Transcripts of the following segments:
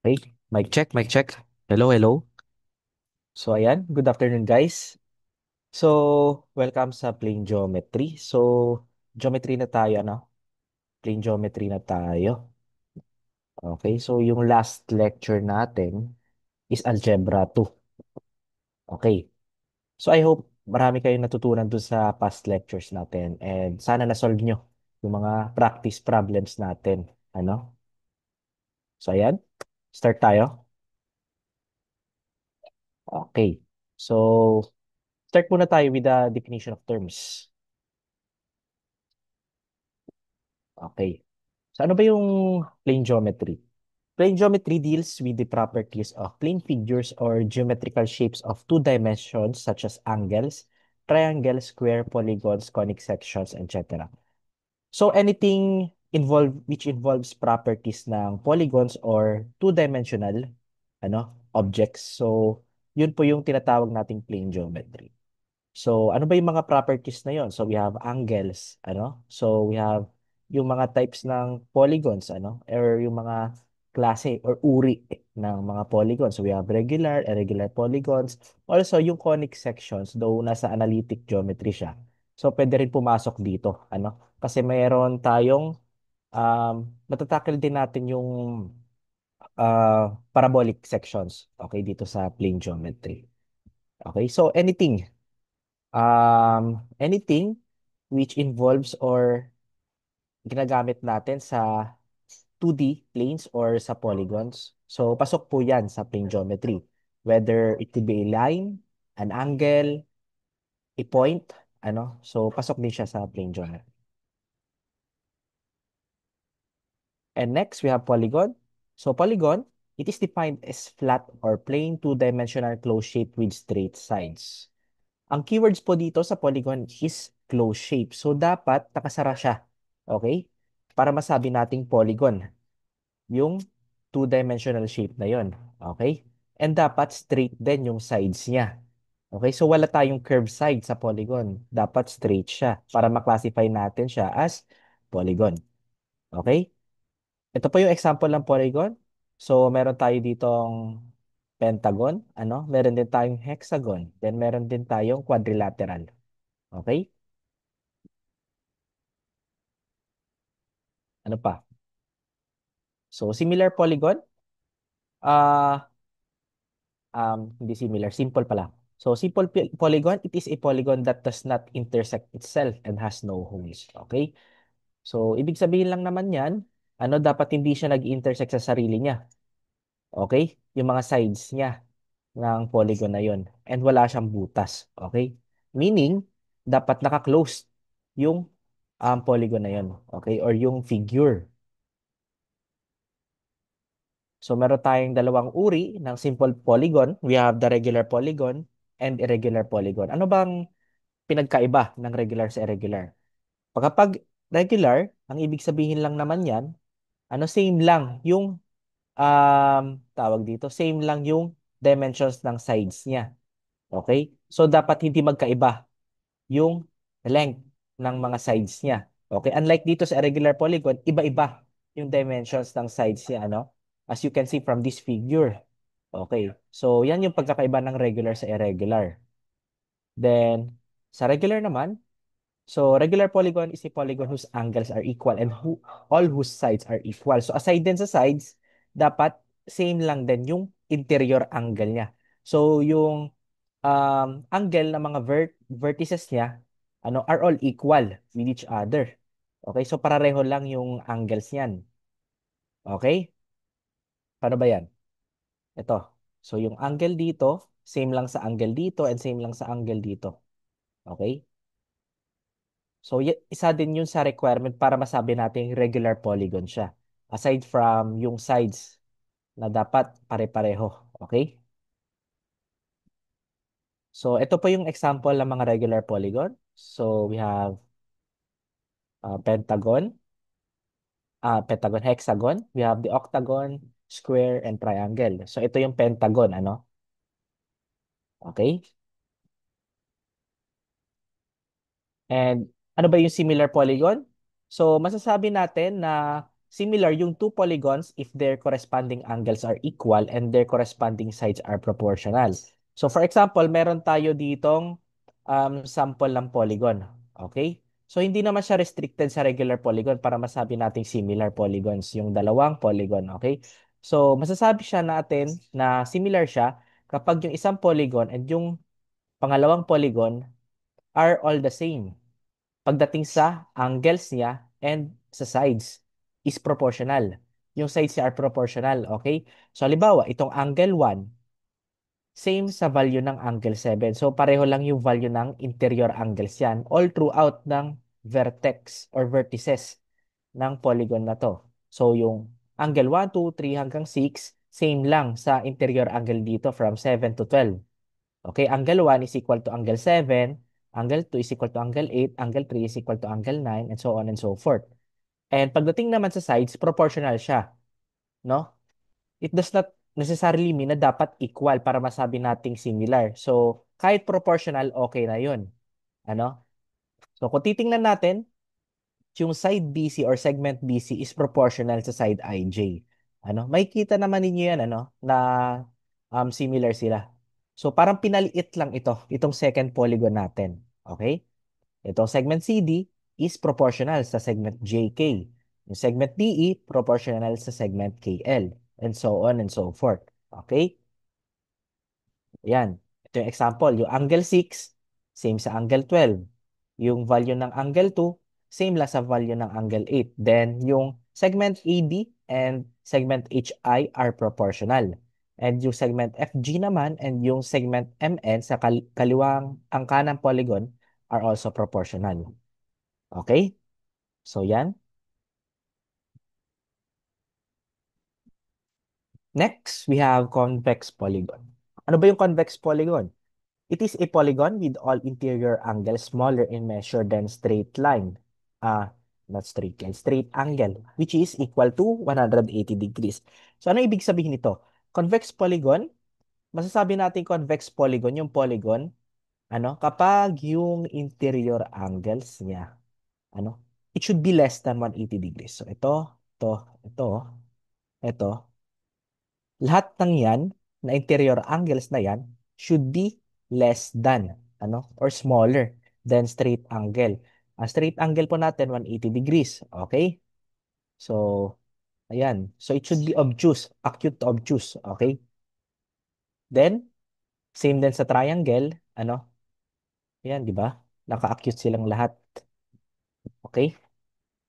Okay, mic check, mic check. Hello, hello. So, ayan, good afternoon, guys. So, welcome sa Plane Geometry. So, geometry na tayo, ano? Plane Geometry na tayo. Okay, so yung last lecture natin is Algebra 2. Okay, so I hope marami kayong natutunan dun sa past lectures natin and sana na-solve nyo yung mga practice problems natin. Ano? So, ayan, start tayo. Okay, so start muna tayo with the definition of terms. Okay. So ano ba yung plane geometry? Plane geometry deals with the properties of plane figures or geometrical shapes of two dimensions such as angles, triangles, square, polygons, conic sections, etc. So anything which involves properties ng polygons or two-dimensional objects. So yun po yung tinatawag nating plane geometry. So, ano ba yung mga properties na yon? So, we have angles, ano? So, we have yung mga types ng polygons, ano? Or yung mga klase or uri ng mga polygons. So, we have regular, irregular polygons. Also, yung conic sections, though nasa analytic geometry siya. So, pwede rin pumasok dito, ano? Kasi mayroon tayong, matatakil din natin yung parabolic sections, okay, dito sa plane geometry. Okay, so anything which involves or ginagamit natin sa 2D planes or sa polygons. So, pasok po yan sa plane geometry. Whether it could be a line, an angle, a point, ano. So, pasok din siya sa plane geometry. And next, we have polygon. So, polygon, it is defined as flat or plain two-dimensional closed shape with straight sides. Ang keywords po dito sa polygon is closed shape. So, dapat nakasara siya. Okay? Para masabi nating polygon. Yung two-dimensional shape na yon. Okay? And dapat straight din yung sides niya. Okay? So, wala tayong curved side sa polygon. Dapat straight siya para maklasify natin siya as polygon. Okay? Ito po yung example ng polygon. So, meron tayo ditong pentagon, ano? Meron din tayong hexagon. Then, meron din tayong quadrilateral. Okay? Ano pa? So, similar polygon. Ah, hindi similar. Simple pala. So, simple polygon, it is a polygon that does not intersect itself and has no holes. Okay? So, ibig sabihin lang naman yan, dapat hindi siya nag-intersect sa sarili niya. Okay? Yung mga sides niya ng polygon na yon. And wala siyang butas. Okay? Meaning, dapat naka-close yung polygon na yon. Okay? Or yung figure. So meron tayong dalawang uri ng simple polygon. We have the regular polygon and irregular polygon. Ano bang pinagkaiba ng regular sa irregular? Kapag regular, ang ibig sabihin lang naman yan, same lang yung tawag dito, same lang yung dimensions ng sides niya. Okay? So dapat hindi magkaiba yung length ng mga sides niya. Okay? Unlike dito sa irregular polygon, iba-iba yung dimensions ng sides niya, ano? As you can see from this figure. Okay. So, yan yung pagkakaiba ng regular sa irregular. Then, sa regular naman, so regular polygon is a polygon whose angles are equal and all whose sides are equal. So, aside din sa sides, dapat same lang din yung interior angle niya. So, yung angle ng mga vertices niya are all equal with each other. Okay? So, pareho lang yung angles niyan. Okay? Paano ba yan? Ito. So, yung angle dito, same lang sa angle dito and same lang sa angle dito. Okay? So, isa din yun sa requirement para masabi natin regular polygon siya. Aside from yung sides na dapat pare-pareho. Okay? So, ito po yung example ng mga regular polygon. So, we have pentagon, hexagon. We have the octagon, square, and triangle. So, ito yung pentagon, ano? Okay? And ano ba yung similar polygon? So, masasabi natin na similar yung two polygons if their corresponding angles are equal and their corresponding sides are proportional. So for example, meron tayo ditong sample ng polygon. Okay? So hindi naman siya restricted sa regular polygon para masabi nating similar polygons, yung dalawang polygon. Okay? So masasabi siya natin na similar siya kapag yung isang polygon and yung pangalawang polygon are all the same pagdating sa angles niya and sa sides is proportional. Yung sides niya are proportional, okay? So, halimbawa, itong angle 1, same sa value ng angle 7. So, pareho lang yung value ng interior angles yan all throughout ng vertex or vertices ng polygon na to. So, yung angle 1, 2, 3 hanggang 6, same lang sa interior angle dito from 7 to 12. Okay, angle 1 is equal to angle 7, angle 2 is equal to angle 8, angle 3 is equal to angle 9, and so on and so forth. And pagdating naman sa sides, proportional siya, no? It does not necessarily mean na dapat equal para masabi nating similar. So, kahit proportional, okay na yun. Ano? So, kung titingnan natin, yung side BC or segment BC is proportional sa side IJ. Ano? Makikita naman ninyo yan, ano, na similar sila. So, parang pinaliit lang itong second polygon natin. Okay? Itong segment CD is proportional sa segment JK. Yung segment DE, proportional sa segment KL. And so on and so forth. Okay? Ayan. Ito yung example. Yung angle 6, same sa angle 12. Yung value ng angle 2, same lang sa value ng angle 8. Then, yung segment AD and segment HI are proportional. And yung segment FG naman and yung segment MN sa kaliwang angkanang polygon are also proportional. Okay? So, yan. Next, we have convex polygon. Ano ba yung convex polygon? It is a polygon with all interior angles smaller in measure than straight line. Not straight line, straight angle, which is equal to 180 degrees. So, ano ibig sabihin nito? Convex polygon, masasabi natin convex polygon, yung polygon, ano, kapag yung interior angles niya, ano, it should be less than 180 degrees. So, ito, lahat ng yan, na interior angles na yan, should be less than, ano, or smaller than straight angle. Ang straight angle po natin, 180 degrees. Okay? So, ayan. So, it should be obtuse, acute to obtuse. Okay? Then, same din sa triangle, ano, ayan, di ba? Naka-acute silang lahat. Okay?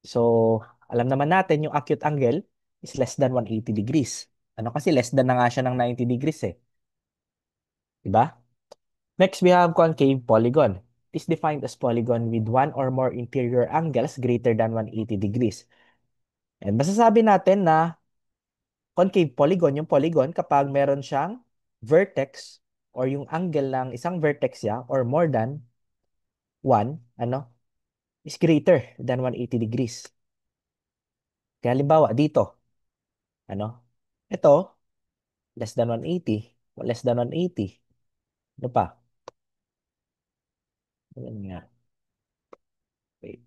So, alam naman natin yung acute angle is less than 180 degrees. Ano kasi less than na nga siya ng 90 degrees eh. Di ba? Next, we have concave polygon. It is defined as polygon with one or more interior angles greater than 180 degrees. And masasabi natin na concave polygon, yung polygon kapag meron siyang vertex or yung angle ng isang vertex niya or more than one, ano, is greater than 180 degrees. Kaya halimbawa dito, ano, ito, less than 180, less than 180. Ano pa? Ano nga? Wait,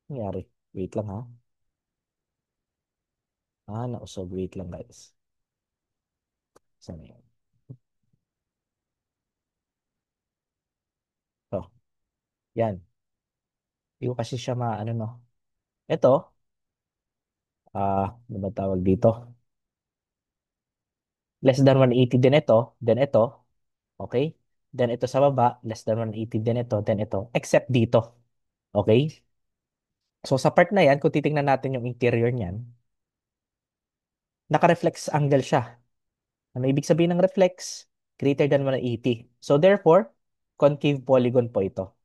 ano nangyari? Wait lang ha. Nausog. Wait lang guys. Saan na yun? Oh, yan. Hindi ko kasi siya maano no. Ito, ano ba tawag dito? Less than 180 din ito, then ito, okay? Then ito sa baba, less than 180 din ito, then ito, except dito. Okay? So sa part na yan, kung titingnan natin yung interior niyan, naka-reflex angle siya. Ano ibig sabihin ng reflex? Greater than 180. So therefore, concave polygon po ito.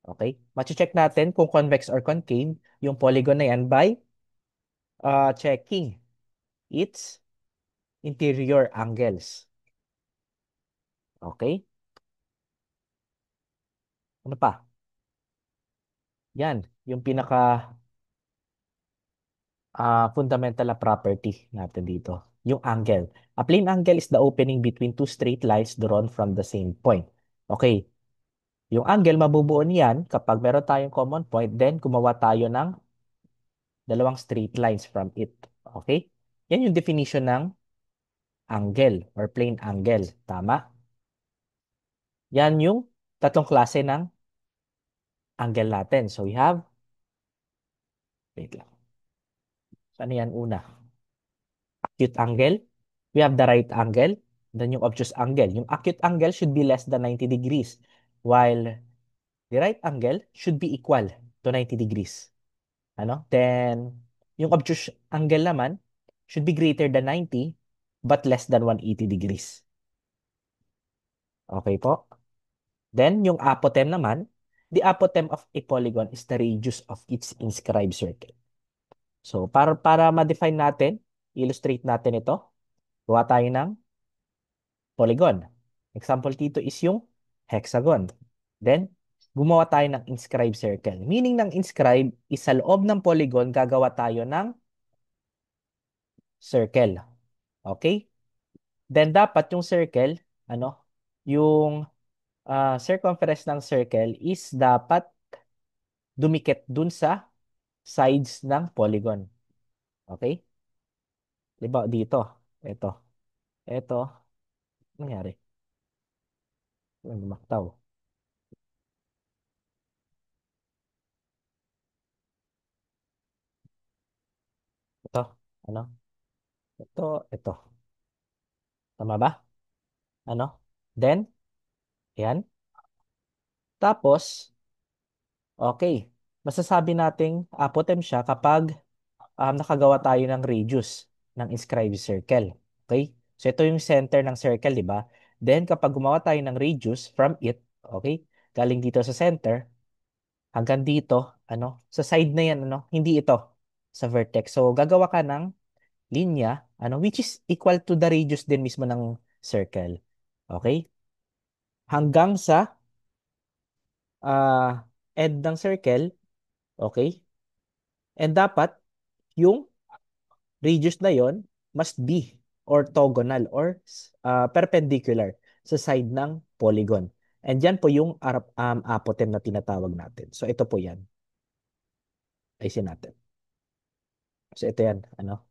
Okay? Machi-check natin kung convex or concave yung polygon na yan by checking its interior angles. Okay? Ano pa? Yan, yung pinaka fundamental na property natin dito. Yung angle. A plane angle is the opening between two straight lines drawn from the same point. Okay. Yung angle, mabubuo niyan kapag meron tayong common point, then gumawa tayo ng dalawang straight lines from it. Okay? Yan yung definition ng angle or plane angle. Tama? Yan yung tatlong klase ng angle natin. So we have, wait lang. Ano yan una? Acute angle. We have the right angle. Then yung obtuse angle. Yung acute angle should be less than 90 degrees. While the right angle should be equal to 90 degrees. Ano? Then, yung obtuse angle naman should be greater than 90 but less than 180 degrees. Okay po? Then, yung apothem naman, the apothem of a polygon is the radius of its inscribed circle. So, para ma-define natin, illustrate natin ito, gawa tayo ng polygon. Example dito is yung hexagon. Then, gumawa tayo ng inscribed circle. Meaning ng inscribed is sa loob ng polygon, gagawa tayo ng circle. Okay? Then, dapat yung circle, ano, yung circumference ng circle is dapat dumikit dun sa sides ng polygon. Okay? Diba dito, ito, nangyari. Lumaktaw. Ito, ano? Ito. Tama ba? Ano? Then, yan. Tapos, okay. Masasabi nating apotem siya kapag nakagawa tayo ng radius ng inscribed circle. Okay? So, ito yung center ng circle, di ba? Then, kapag gumawa tayo ng radius from it, okay? Galing dito sa center, hanggang dito, ano? Sa side na yan, ano? Hindi ito. Sa vertex. So, gagawa ka ng linya, ano? Which is equal to the radius din mismo ng circle. Okay? Hanggang sa end ng circle, okay? And dapat yung radius na yon must be orthogonal or perpendicular sa side ng polygon. And yan po yung apotem na tinatawag natin. So ito po yan. Ayusin natin. So ito yan. Ano?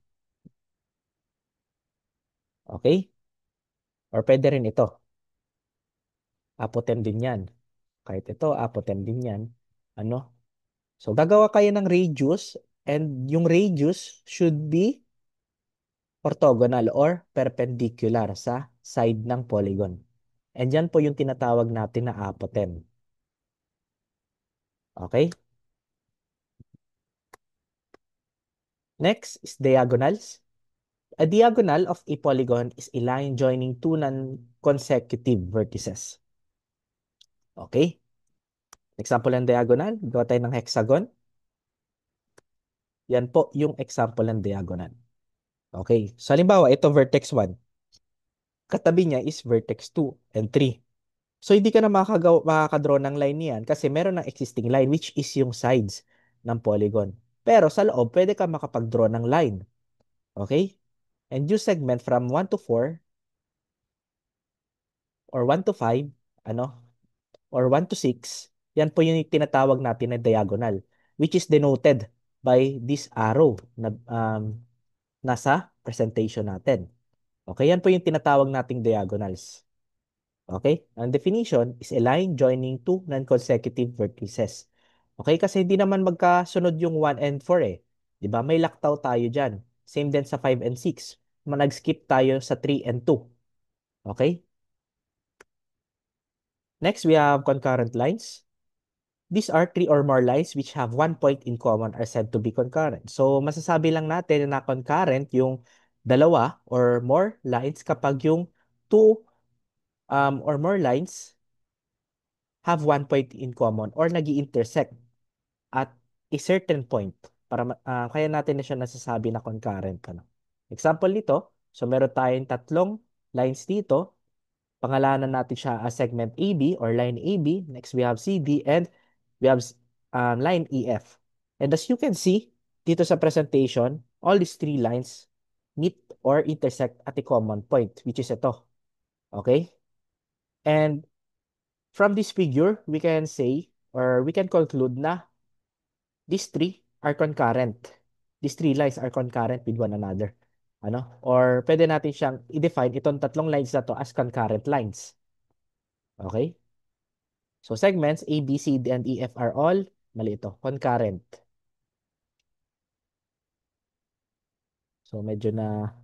Okay? Or pwede rin ito. Apotem din yan. Kahit ito, apotem din yan. Ano? So gagawa kayo ng radius and yung radius should be orthogonal or perpendicular sa side ng polygon. And yan po yung tinatawag natin na apotem. Okay? Next is diagonals. A diagonal of a polygon is a line joining two non-consecutive vertices. Okay? Example ng diagonal, gawa tayo ng hexagon. Yan po yung example ng diagonal. Okay? So, halimbawa, ito vertex 1. Katabi niya is vertex 2 and 3. So, hindi ka na makakadraw ng line niyan kasi meron ng existing line which is yung sides ng polygon. Pero sa loob, pwede ka makapag-draw ng line. Okay? And use segment from 1 to 4 or 1 to 5, ano, or 1 to 6, yan po yung tinatawag natin na diagonal, which is denoted by this arrow na nasa presentation natin. Okay, yan po yung tinatawag nating diagonals. Okay? Ang definition is a line joining two non-consecutive vertices. Okay? Kasi hindi naman magkasunod yung 1 and 4 eh. 'Di ba? May laktaw tayo diyan. Same din sa 5 and 6. Nag-skip tayo sa 3 and 2. Okay? Next, we have concurrent lines. These are three or more lines which have one point in common are said to be concurrent. So, masasabi lang natin na concurrent yung dalawa or more lines kapag yung two or more lines have one point in common or nag intersect at a certain point. Kaya natin na siya nasasabi na concurrent. Ano? Example nito, so meron tayong tatlong lines dito. Pangalanan natin siya as segment AB or line AB. Next, we have CD and we have line EF. And as you can see, dito sa presentation, all these three lines meet or intersect at a common point, which is ito. Okay? And From this figure, we can say or we can conclude na these three are concurrent. These three lines are concurrent with one another. Ano? Or pwede natin siyang i-define itong tatlong lines na to as concurrent lines. Okay? So segments A, B, C, D, and E, F are all, mali ito, concurrent. So medyo na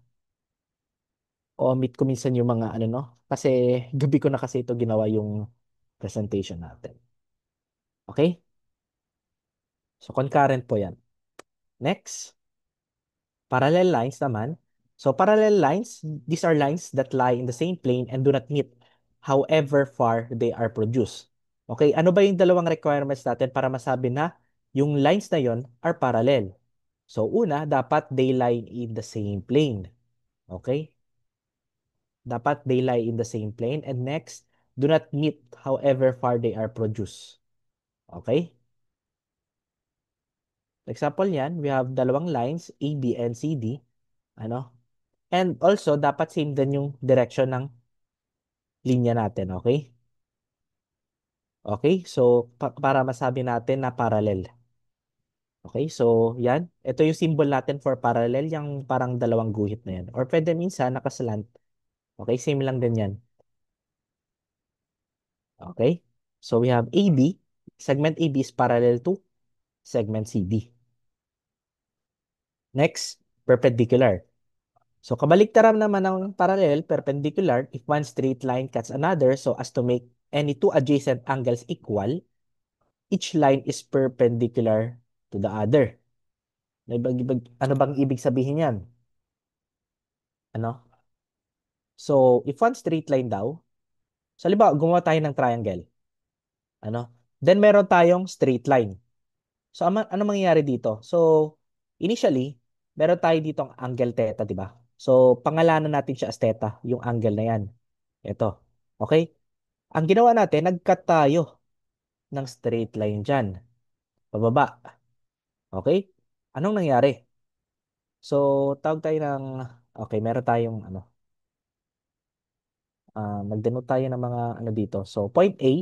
omit ko minsan yung mga ano no, kasi gabi ko na kasi ito ginawa yung presentation natin. Okay? So concurrent po yan. Next, parallel lines naman. So parallel lines, these are lines that lie in the same plane and do not meet however far they are produced. Okay, ano ba yung dalawang requirements natin para masabi na yung lines na yon are parallel? So una, dapat they lie in the same plane. Okay? Dapat they lie in the same plane. And next, do not meet however far they are produced. Okay? Example yan, we have dalawang lines, A, B, and C, D. Ano? And also, dapat same din yung direction ng linya natin. Okay? Okay? So, para masabi natin na parallel. Okay? So, yan. Ito yung symbol natin for parallel, yung parang dalawang guhit na yan. Or pwede minsan nakaslant. Okay? Same lang din yan. Okay? So, we have AB. Segment AB is parallel to segment CD. Next, perpendicular. So, kabaliktaran naman ng parallel, perpendicular, if one straight line cuts another so as to make any two adjacent angles equal, each line is perpendicular to the other. Ano bang ibig sabihin yan? Ano? So, if one straight line daw, so halimbawa, gumawa tayo ng triangle. Ano? Then, meron tayong straight line. So, ano mangyayari dito? So, initially, meron tayo ditong angle theta, di ba? So, pangalanan natin siya as theta, yung angle na yan. Ito. Okay? Ang ginawa natin, nag-cut tayo ng straight line dyan. Pababa. Okay? Anong nangyari? So, tawag tayo ng, okay, meron tayong, nag-denote tayo ng mga, dito. So, point A,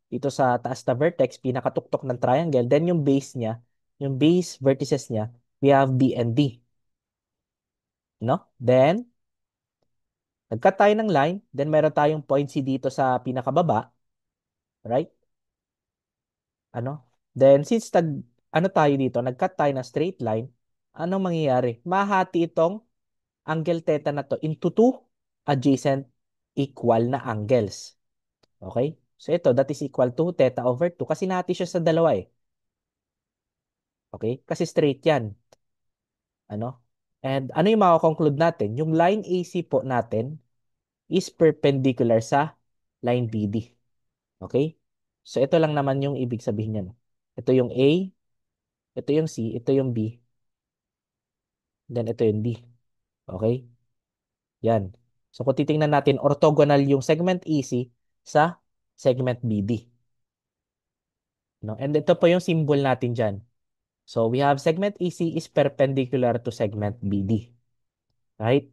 dito sa taas na vertex, pinakatuktok ng triangle. Then, yung base niya, yung base vertices niya, we have B and D. No? Then, nag-cut tayo ng line. Then, meron tayong point C dito sa pinakababa. Right? Ano? Then, since ano tayo dito, nag-cut tayo ng straight line, anong mangyayari? Mahati itong angle theta na to into two adjacent equal na angles. Okay? So, ito, that is equal to theta over 2 kasi nahati siya sa dalawa eh. Okay? Kasi straight yan. Ano? And ano yung makakonclude natin? Yung line AC po natin is perpendicular sa line BD. Okay? So, ito lang naman yung ibig sabihin niyan. Ito yung A, ito yung C, ito yung B, then ito yung D. Okay? Yan. So, kung titingnan natin, orthogonal yung segment EC sa segment BD. No? And ito po yung symbol natin dyan. So, we have segment EC is perpendicular to segment BD. Right?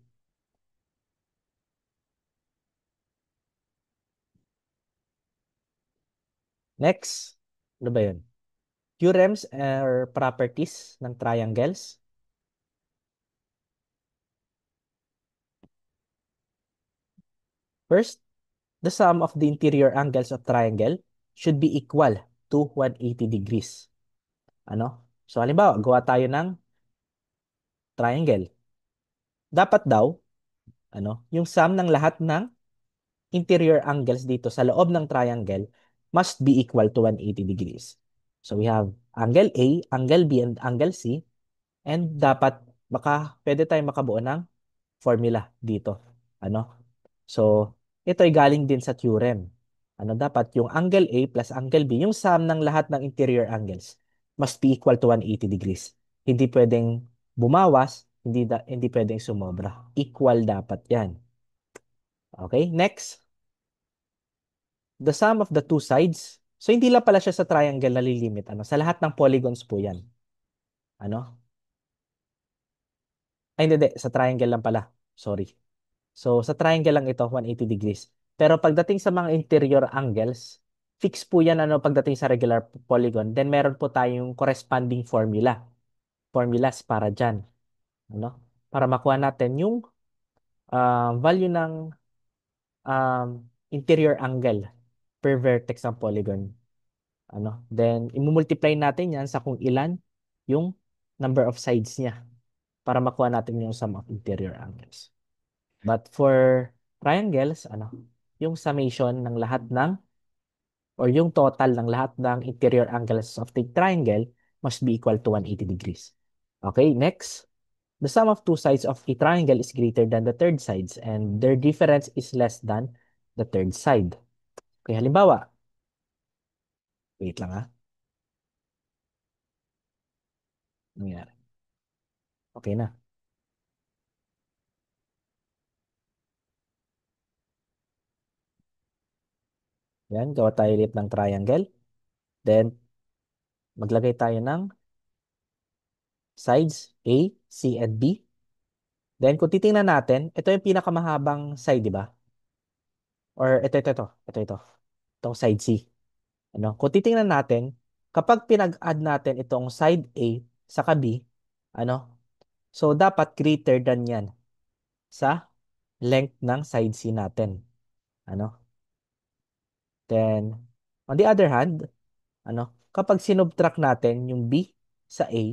Next, ano ba yun? Theorems or properties ng triangles. First, the sum of the interior angles of triangle should be equal to 180 degrees. Ano? So, halimbawa, gawa tayo ng triangle. Dapat daw, yung sum ng lahat ng interior angles dito sa loob ng triangle must be equal to 180 degrees. So, we have angle A, angle B, and angle C. And dapat, pwede tayong makabuo ng formula dito. Ano? So, ito ay galing din sa theorem. Dapat yung angle A plus angle B, yung sum ng lahat ng interior angles must be equal to 180 degrees. Hindi pwedeng bumawas, hindi pwedeng sumobra. Equal dapat yan. Okay, next. The sum of the two sides. So, hindi lang pala siya sa triangle na lilimit. Sa lahat ng polygons po yan. Ano? Ay, hindi. Sa triangle lang pala. Sorry. So, sa triangle lang ito, 180 degrees. Pero pagdating sa mga interior angles, Fix po yan ano pagdating sa regular polygon. Then meron po tayong corresponding formulas para dyan. Ano? Para makuha natin yung value ng interior angle per vertex ng polygon. Ano? Then, imumultiply natin yan sa kung ilan yung number of sides niya para makuha natin yung sum of interior angles. But for triangles, ano? Yung summation ng lahat ng or yung total ng lahat ng interior angles of the triangle must be equal to 180 degrees. Okay, next. The sum of two sides of a triangle is greater than the third sides and their difference is less than the third side. Okay, halimbawa, wait lang ha. Nangyari. Okay na. Yan, gawa tayo ulit ng triangle. Then, maglagay tayo ng sides A, C, and B. Then, kung titingnan natin, ito yung pinakamahabang side, di ba? Or ito. Itong side C. Ano? Kung titingnan natin, kapag pinag-add natin itong side A sa B, ano? So, dapat greater than yan sa length ng side C natin. Ano? Then, on the other hand, ano? Kapag sinubtract natin yung B sa A,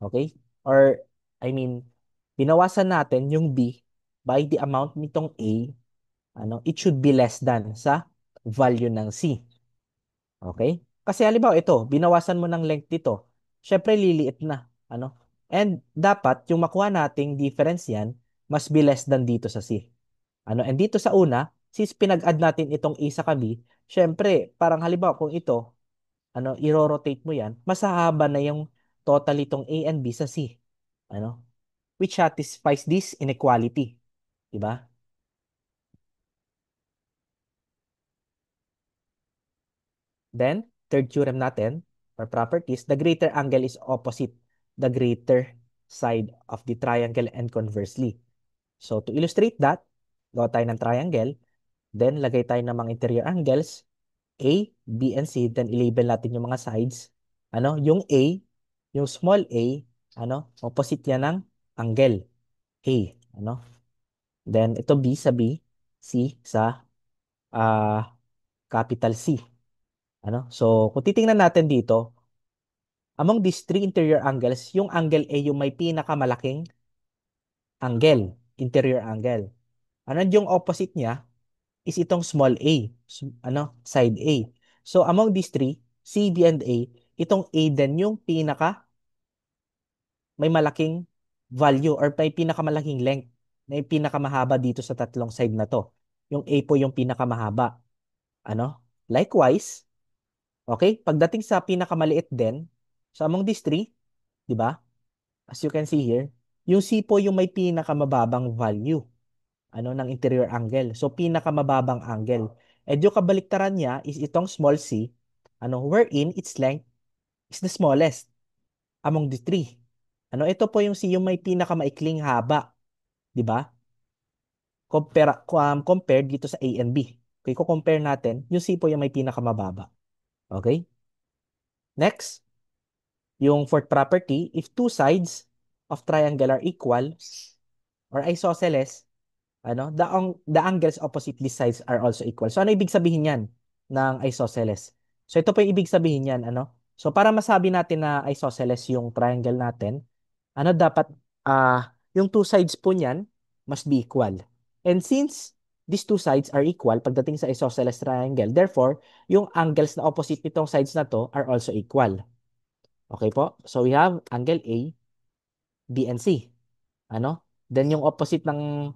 okay? Or, I mean, binawasan natin yung B by the amount nitong A, ano? It should be less than sa value ng C. Okay? Kasi halimbawa ito, binawasan mo ng length dito. Syempre liliit na, ano? And dapat yung makuha nating difference yan must be less than dito sa C. Ano? And dito sa una, since pinag-add natin itong A sa B, syempre parang halimbawa kung ito, ano, i-rotate mo yan, mas hahaba na yung total itong A and B sa C. Ano? Which satisfies this inequality. Diba? Then, third theorem natin, or properties, the greater angle is opposite the greater side of the triangle and conversely. So, to illustrate that, gawa tayo ng triangle, then lagay tayo ng mga interior angles, A, B, and C, then i-label natin yung mga sides. Ano? Yung A, yung small a, ano? Opposite yan ng angle, A. Ano? Then, ito B sa B, C sa capital C. Ano? So, kung titingnan natin dito, among these three interior angles, yung angle A yung may pinakamalaking angle, interior angle. Ano yung opposite niya is itong small a, ano, side A. So among these three, C, B, and A, itong A din yung pinaka may malaking value or may pinakamalaking length, may pinakamahaba dito sa tatlong side na to. Yung A po yung pinakamahaba. Ano? Likewise, okay, pagdating sa pinakamaliit din, so among these three, di ba? As you can see here, yung C po yung may pinakamababang value ng interior angle. So, pinakamababang angle. And yung kabaliktaran niya is itong small c, wherein its length is the smallest among the three. Ito po yung C yung may pinakamaikling haba. Di ba? Compared dito sa A and B. Okay, kung compare natin, yung C po yung may pinakamababa. Okay? Next, yung fourth property, if two sides of triangle are equal or isosceles, the angles opposite these sides are also equal. So ano ibig sabihin yan ng isosceles? So ito po yung ibig sabihin yan, ano? So para masabi natin na isosceles yung triangle natin, dapat yung two sides po niyan must be equal. And since these two sides are equal pagdating sa isosceles triangle, therefore, yung angles na opposite nitong sides na to are also equal. Okay po? So we have angle A, B, and C. Then yung opposite ng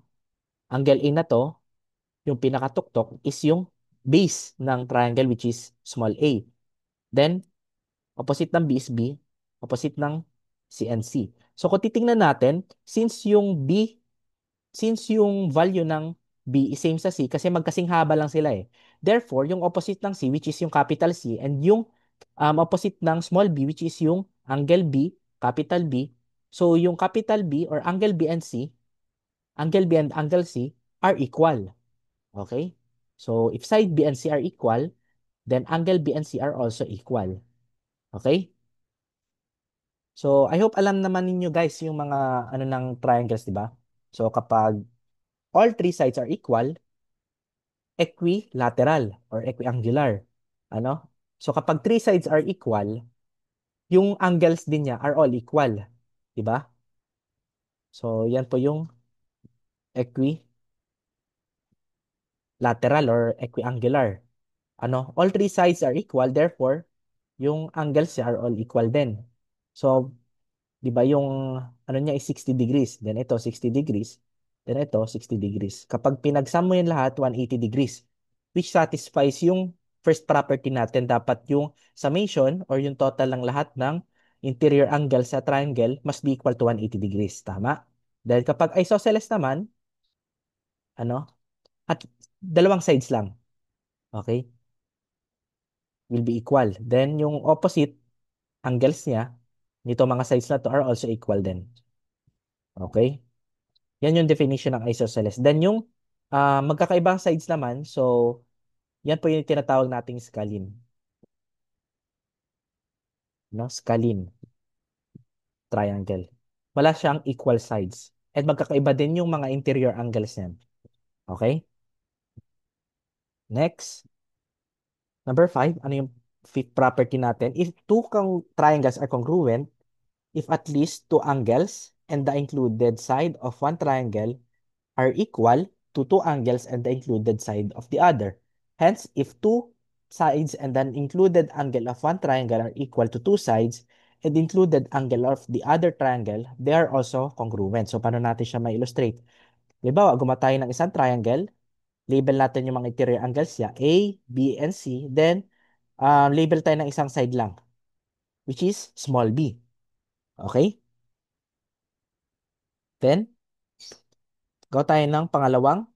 angle A na to, yung pinakatuktok is yung base ng triangle which is small a. Then, opposite ng B is B, opposite ng C and C. So, kung titingnan natin, since yung value ng B is same sa C, kasi magkasing haba lang sila eh. Therefore, yung opposite ng C, which is yung capital C, and yung opposite ng small b, which is yung angle B, capital B. So, yung capital B or angle B and C, angle B and angle C are equal. Okay? So, if side B and C are equal, then angle B and C are also equal. Okay? So, I hope alam naman ninyo guys yung mga ano ng triangles, di ba? So, kapag all three sides are equal, equilateral or equiangular. Ano? So, kapag three sides are equal, yung angles din niya are all equal. Di ba? So, yan po yung equilateral or equiangular. Ano? All three sides are equal, therefore, yung angles niya are all equal din. So, 'di ba yung ano niya is 60 degrees, then ito 60 degrees, then ito 60 degrees. Kapag pinagsum mo yan lahat, 180 degrees, which satisfies yung first property natin. Dapat yung summation or yung total ng lahat ng interior angle sa triangle must be equal to 180 degrees. Tama? Dahil kapag isosceles naman, ano, at dalawang sides lang, okay, will be equal. Then yung opposite angles niya, nito mga sides na to are also equal din. Okay? Yan yung definition ng isosceles. Then yung magkakaibang sides naman, so yan po yung tinatawag nating scalene. No? Scalene triangle. Wala siyang equal sides. At magkakaiba din yung mga interior angles niyan. Okay? Next. Number 5, ano yung fifth property natin? If two triangles are congruent, if at least two angles and the included side of one triangle are equal to two angles and the included side of the other. Hence, if two sides and an included angle of one triangle are equal to two sides and included angle of the other triangle, they are also congruent. So, paano natin siya ma-illustrate? Halimbawa, gumawa tayo ng isang triangle, label natin yung mga interior angles niya, A, B, and C, then label tayo ng isang side lang, which is small b. Okay? Then, gawa tayo ng pangalawang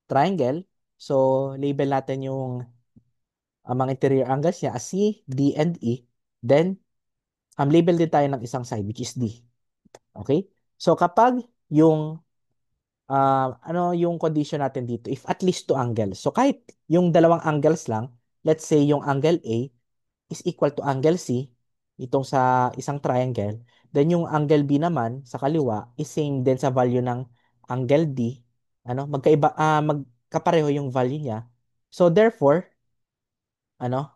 triangle. So, label natin yung ang mga interior angles niya as C, D, and E. Then, label din tayo ng isang side, which is D. Okay? So, kapag yung, ano yung condition natin dito? If at least two angles. So, kahit yung dalawang angles lang, let's say yung angle A is equal to angle C, itong sa isang triangle, then yung angle B naman sa kaliwa is same din sa value ng angle D. Ano? Magkapareho yung value niya. So, therefore, ano?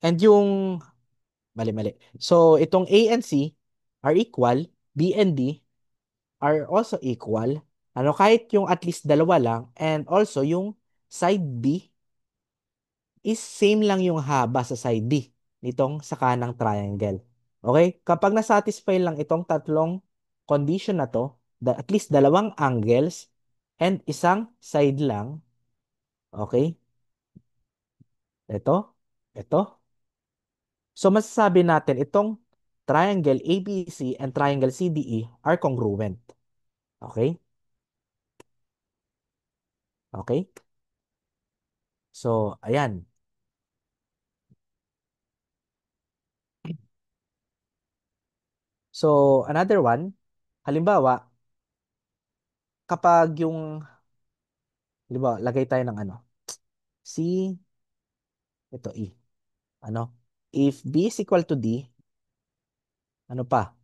And yung mali. So, itong A and C are equal, B and D are also equal. Ano, kahit yung at least dalawa lang, and also yung side B is same lang yung haba sa side D nitong sa kanang triangle. Okay? Kapag nasatisfy lang itong tatlong condition na to, at least dalawang angles and isang side lang, okay? Ito. So, masasabi natin itong triangle ABC and triangle CDE are congruent. Okay? Okay? So, ayan. So, another one, halimbawa, kapag yung, halimbawa, lagay tayo ng ano, C, ito E. Ano? If B is equal to D, ano pa?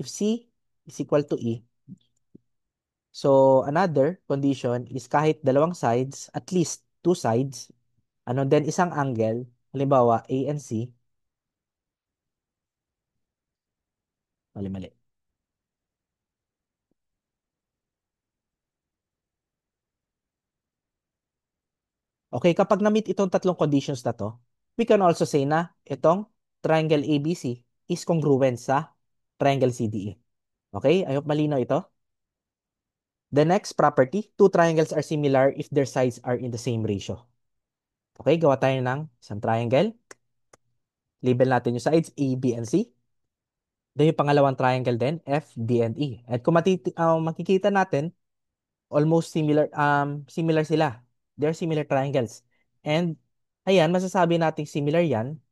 If C is equal to E, so another condition is kahit dalawang sides, at least two sides, ano, then isang angle, halimbawa A and C, mali. Okay, kapag na-meet itong tatlong conditions na to, we can also say na itong triangle ABC is congruent sa triangle CDE. Okay, I hope malinaw ito. The next property, two triangles are similar if their sides are in the same ratio. Okay, gawa tayo ng isang triangle. Label natin yung sides A, B, and C. Then yung pangalawang triangle din, F, D, and E. At kung makikita natin, almost similar sila. They're similar triangles. And ayan, masasabi natin similar yan.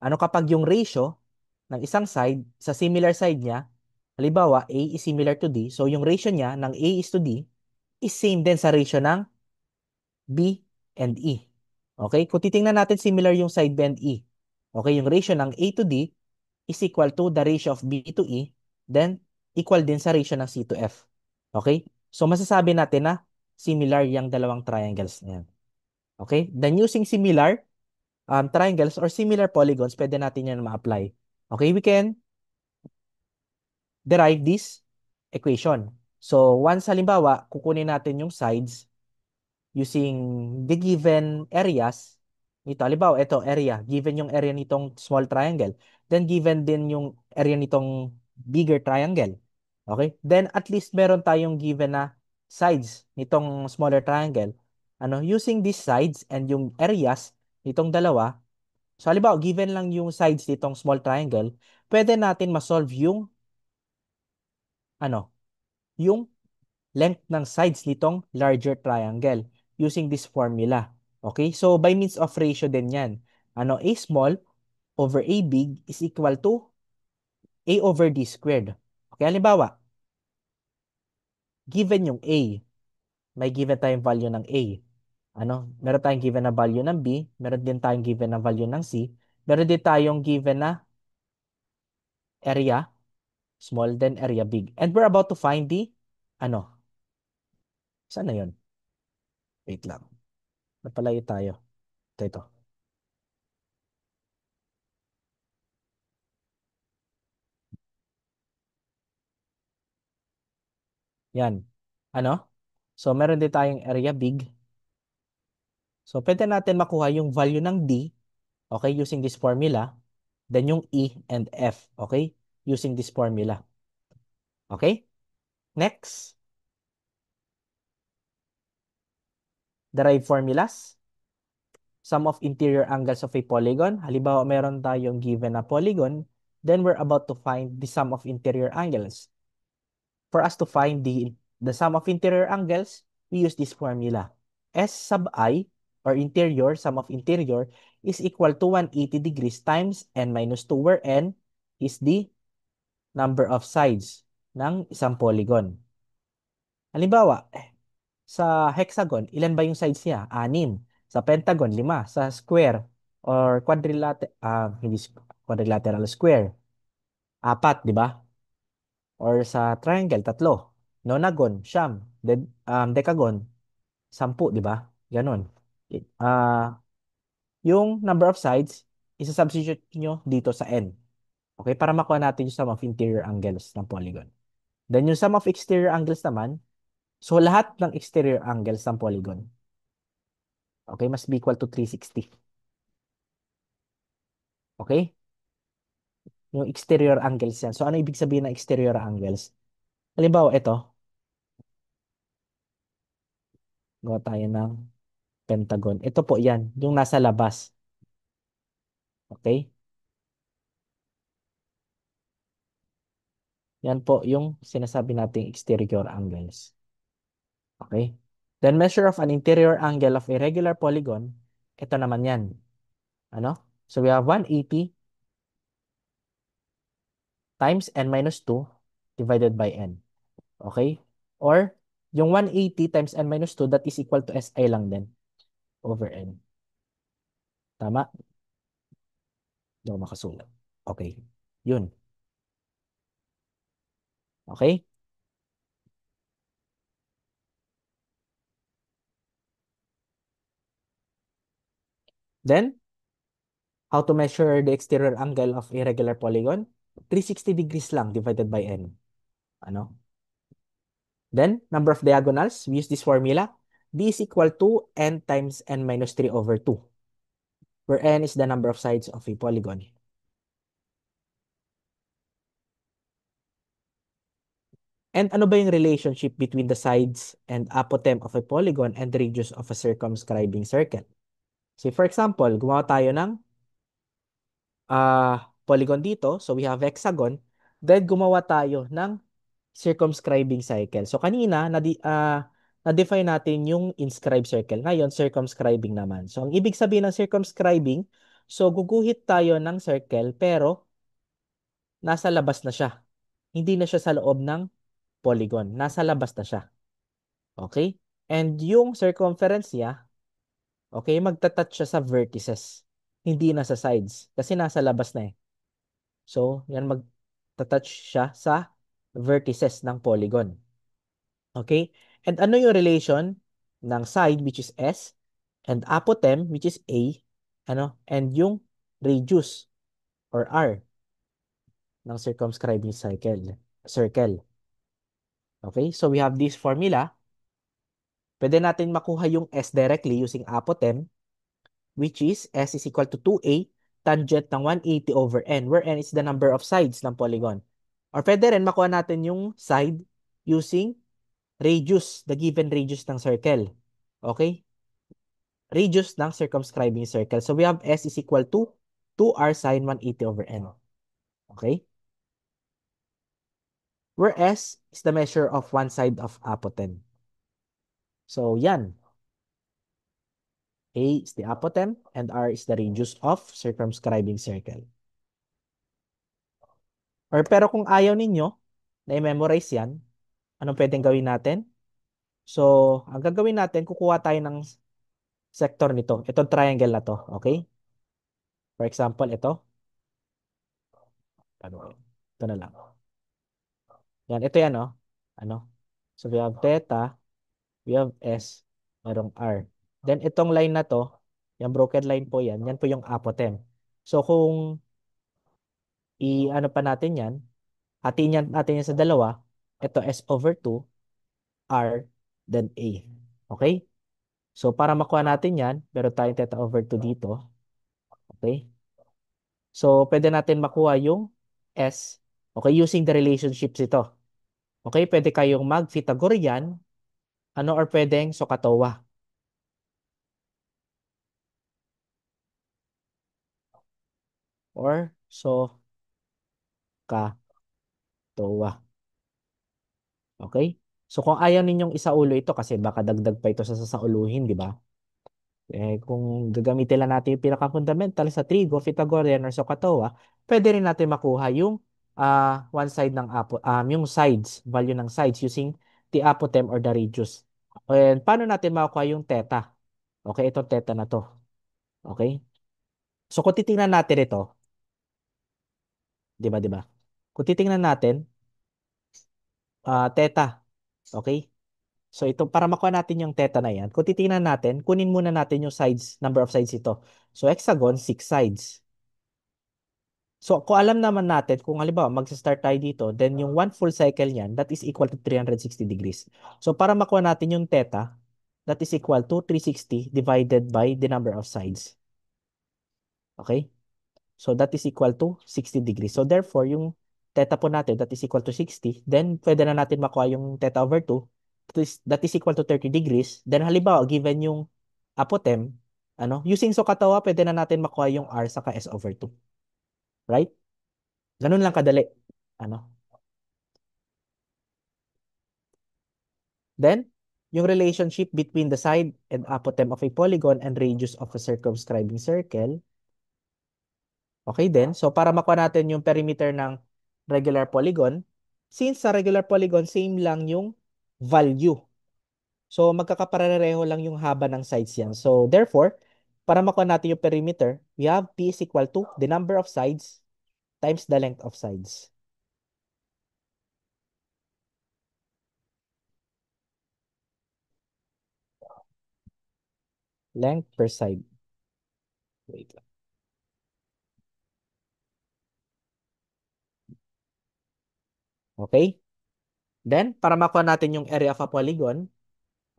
Ano kapag yung ratio ng isang side sa similar side niya, halimbawa A is similar to D, so yung ratio niya ng A is to D is same din sa ratio ng B and E. Okay? Kung titingnan natin, similar yung side bend E. Okay? Yung ratio ng A to D is equal to the ratio of B to E, then equal din sa ratio ng C to F. Okay? So, masasabi natin na similar yung dalawang triangles na yan. Okay? Then, using similar triangles or similar polygons, pwede natin yan ma-apply. Okay? We can derive this equation. So, once halimbawa, kukunin natin yung sides using the given areas nito. Halimbawa, ito area, given yung area nitong small triangle, then given din yung area nitong bigger triangle. Okay? Then at least meron tayong given na sides nitong smaller triangle. Ano, using these sides and yung areas nitong dalawa, so halimbawa, given lang yung sides nitong small triangle, pwede natin ma-solve yung ano, yung length ng sides nitong larger triangle using this formula. Okay? So, by means of ratio din yan. Ano, A small over A big is equal to A over D squared. Okay, halimbawa, given yung A, may given tayong value ng A. Ano, meron tayong given na value ng B, meron din tayong given na value ng C, meron din tayong given na area, small, then area big. And we're about to find the, ano, saan na yun? Wait lang. Napalayo tayo. Ito. Yan. Ano? So, meron din tayong area big. So, pwede natin makuha yung value ng D, okay, using this formula. Then yung E and F, okay, using this formula. Okay? Next, derive formulas. Sum of interior angles of a polygon. Halimbawa, meron tayong given na polygon. Then, we're about to find the sum of interior angles. For us to find the sum of interior angles, we use this formula. S sub I, or interior, sum of interior, is equal to 180 degrees times n minus 2, where n is the number of sides ng isang polygon. Halimbawa, sa hexagon, ilan ba yung sides niya? 6. Sa pentagon, 5. Sa square or quadrilateral, hindi quadrilateral, square, 4, di ba? Or sa triangle, 3. Nonagon, 9. Decagon, 10, di ba? Ganon. Yung number of sides, isa-substitute nyo dito sa n. Okay? Para makuha natin yung sum of interior angles ng polygon. Then yung sum of exterior angles naman, so lahat ng exterior angles ng polygon, okay, must be equal to 360. Okay? Yung exterior angles yan. So ano ibig sabihin ng exterior angles? Halimbawa, ito, gawa tayo ng pentagon. Ito po yan, yung nasa labas. Okay? Yan po yung sinasabi nating exterior angles. Okay? Then measure of an interior angle of a regular polygon. Ito naman yan. Ano? So we have 180 times n minus 2 divided by n. Okay? Or yung 180 times n minus 2, that is equal to SI lang din over n. Tama? Hindi ako makasulat. Okay. Yun. Okay? Then, how to measure the exterior angle of a regular polygon? 360 degrees lang divided by n. Ano? Then, number of diagonals, we use this formula. D is equal to n times n minus 3 over 2, where n is the number of sides of a polygon. And ano ba yung relationship between the sides and apothem of a polygon and the radius of a circumscribing circle? So, for example, gumawa tayo ng polygon dito. So, we have hexagon. Then, gumawa tayo ng circumscribing cycle. So, kanina, na-define natin yung inscribed circle. Ngayon, circumscribing naman. So, ang ibig sabihin ng circumscribing, so, guguhit tayo ng circle, pero nasa labas na siya. Hindi na siya sa loob ng polygon. Nasa labas na siya. Okay? And yung circumference niya, Okay, magta-touch siya sa vertices. Hindi na sa sides. Kasi nasa labas na eh. So, yan magta-touch siya sa vertices ng polygon. Okay? And ano yung relation ng side which is S and apothem which is A, and yung radius or R ng circumscribing circle. Okay? So we have this formula. Pwede natin makuha yung S directly using apothem, which is S is equal to 2A tangent ng 180 over N, where N is the number of sides ng polygon. Or pwede rin makuha natin yung side using radius, the given radius ng circle. Okay? Radius ng circumscribing circle. So we have S is equal to 2R sine 180 over N. Okay? Where S is the measure of one side of apothem. So yan. A is the apothem and R is the radius of circumscribing circle. Pero kung ayaw ninyo na i-memorize yan, anong pwedeng gawin natin? So, ang gagawin natin, kukuha tayo ng sector nito. Itong triangle na to. Okay? For example, ito. Ano? Ito na lang. Yan, ito yan, oh. Ano? So, we have theta, we have S, merong R. Then, itong line na to, yung broken line po yan, yan po yung apothem. So, kung i-ano pa natin yan, hatiin natin yan sa dalawa, ito S over 2, R, then A. Okay? So, para makuha natin yan, meron tayong theta over 2 dito. Okay? So, pwede natin makuha yung S, okay, using the relationships ito. Okay? Pwede kayong mag-Pythagorean, or pwedeng Sohcahtoa. Or Sohcahtoa. Okay? So, kung ayaw ninyong isaulo ito, kasi baka dagdag pa ito sa sasauluhin, di ba? Kung gagamitin lang natin yung pinaka-fundamental sa trigo, Pythagorean, or Sohcahtoa, pwede rin natin makuha yung one side ng yung sides, value ng sides using the apothem or the radius. And paano natin makuha yung theta? Okay, itong theta na to. Okay? So kung titingnan natin ito, 'di ba? Kung titingnan natin, theta. Okay? So ito, para makuha natin yung theta na yan, kung titingnan natin, kunin muna natin yung sides, number of sides ito. So hexagon, 6 sides. So, kung alam naman natin, kung halimbawa magsa-start tayo dito, then yung one full cycle niyan, that is equal to 360 degrees. So, para makuha natin yung theta, that is equal to 360 divided by the number of sides. Okay? So, that is equal to 60 degrees. So, therefore, yung theta po natin, that is equal to 60. Then, pwede na natin makuha yung theta over 2. That is equal to 30 degrees. Then, halimbawa, given yung apothem, using Sohcahtoa, pwede na natin makuha yung R saka S over 2. Right? Ganun lang kadali. Ano? Then, yung relationship between the side and apothem of a polygon and radius of a circumscribing circle. Okay din. So, para makuha natin yung perimeter ng regular polygon, since sa regular polygon, same lang yung value. So, magkakapareho lang yung haba ng sides yan. So, therefore, para makuha natin yung perimeter, we have P is equal to the number of sides times the length of sides. Length per side. Wait lang. Okay? Then, para makuha natin yung area of a polygon,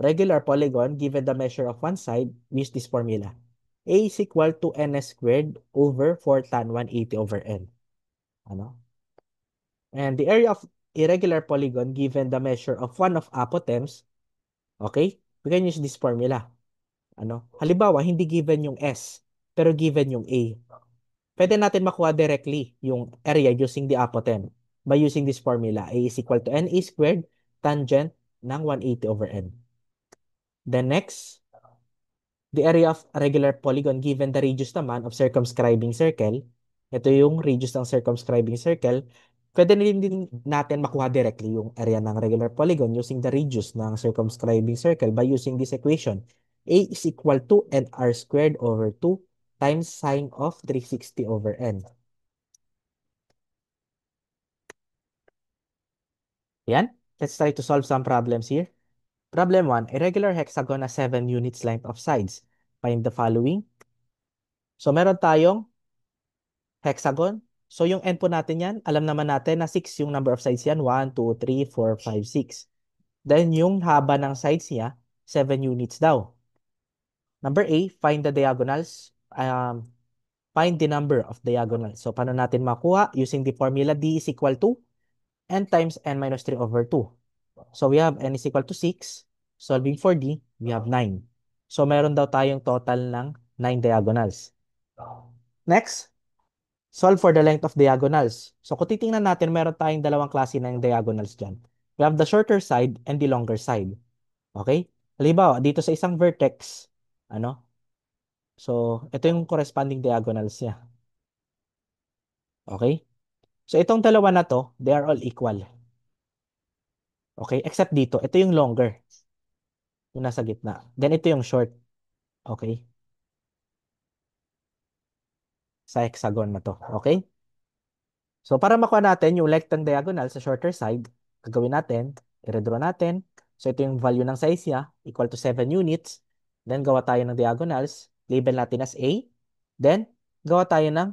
regular polygon, given the measure of one side, we use this formula. A is equal to ns squared over 4 tan 180 over n. Ano? And the area of irregular polygon, given the measure of one of apothems, okay, we can use this formula. Halimbawa, hindi given yung S, pero given yung A. Pwede natin makuha directly yung area using the apothem by using this formula. A is equal to NA squared tangent ng 180 over N. Then next, the area of a regular polygon given the radius naman of circumscribing circle. Ito yung radius ng circumscribing circle. Pwede din natin makuha directly yung area ng regular polygon using the radius ng circumscribing circle by using this equation. A is equal to NR squared over 2 times sine of 360 over N. Yan. Let's try to solve some problems here. Problem 1. A regular hexagon has 7 units length of sides. Find the following. So, meron tayong hexagon. So, yung end po natin yan, alam naman natin na 6 yung number of sides yan. 1, 2, 3, 4, 5, 6. Then, yung haba ng sides niya, 7 units daw. Number A, find the diagonals. Find the number of diagonals. So, paano natin makuha? Using the formula D is equal to n times n minus 3 over 2. So, we have n is equal to 6. Solving for D, we have 9. So, meron daw tayong total ng 9 diagonals. Next, solve for the length of diagonals. So, kung titingnan natin, meron tayong dalawang klase ng diagonals dyan. We have the shorter side and the longer side. Okay? Halimbawa, dito sa isang vertex, ano? So, ito yung corresponding diagonals niya. Okay? So, itong dalawa na to, they are all equal. Okay? Except dito, ito yung longer. Yung nasa gitna. Then, ito yung short. Okay? Sa hexagon na to. Okay? So, para makuha natin yung length ng diagonal sa shorter side, gagawin natin, i-redraw natin. So, ito yung value ng size niya, equal to 7 units. Then, gawa tayo ng diagonals. Label natin as A. Then, gawa tayo ng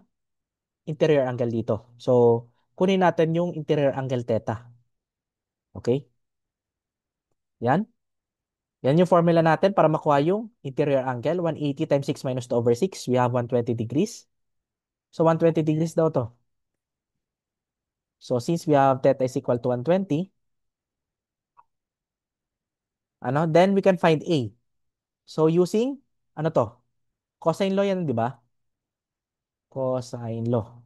interior angle dito. So, kunin natin yung interior angle theta. Okay? Yan. Yan yung formula natin para makuha yung interior angle. 180 times 6 minus 2 over 6. We have 120 degrees. So, 120 degrees daw to. So, since we have theta is equal to 120, then we can find A. So, using, ano to? Cosine law yan, di ba? Cosine law.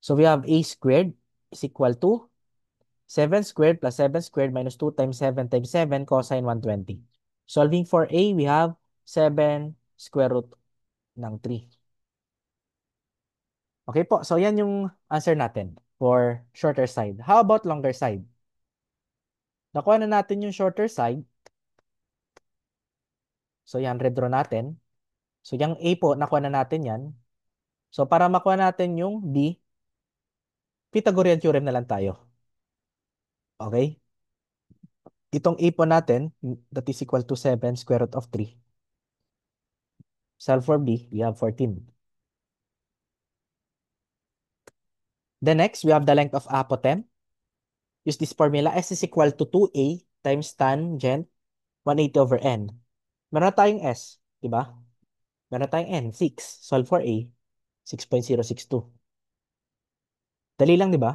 So, we have A squared is equal to 7 squared plus 7 squared minus 2 times 7 cosine 120. Solving for A, we have 7 square root ng 3. Okay po, so yan yung answer natin for shorter side. How about longer side? Nakuha na natin yung shorter side. So yan, redraw natin. So yung A po, nakuha na natin yan. So para makuha natin yung B, Pythagorean theorem na lang tayo. Okay? Itong A po natin, that is equal to 7 square root of 3. Solve for B, we have 14. Then next, we have the length of apotem. Use this formula. S is equal to 2A times tangent 180 over N. Meron na tayong S, di ba? Meron na tayong N, 6. Solve for A, 6.062. Dali lang, di ba?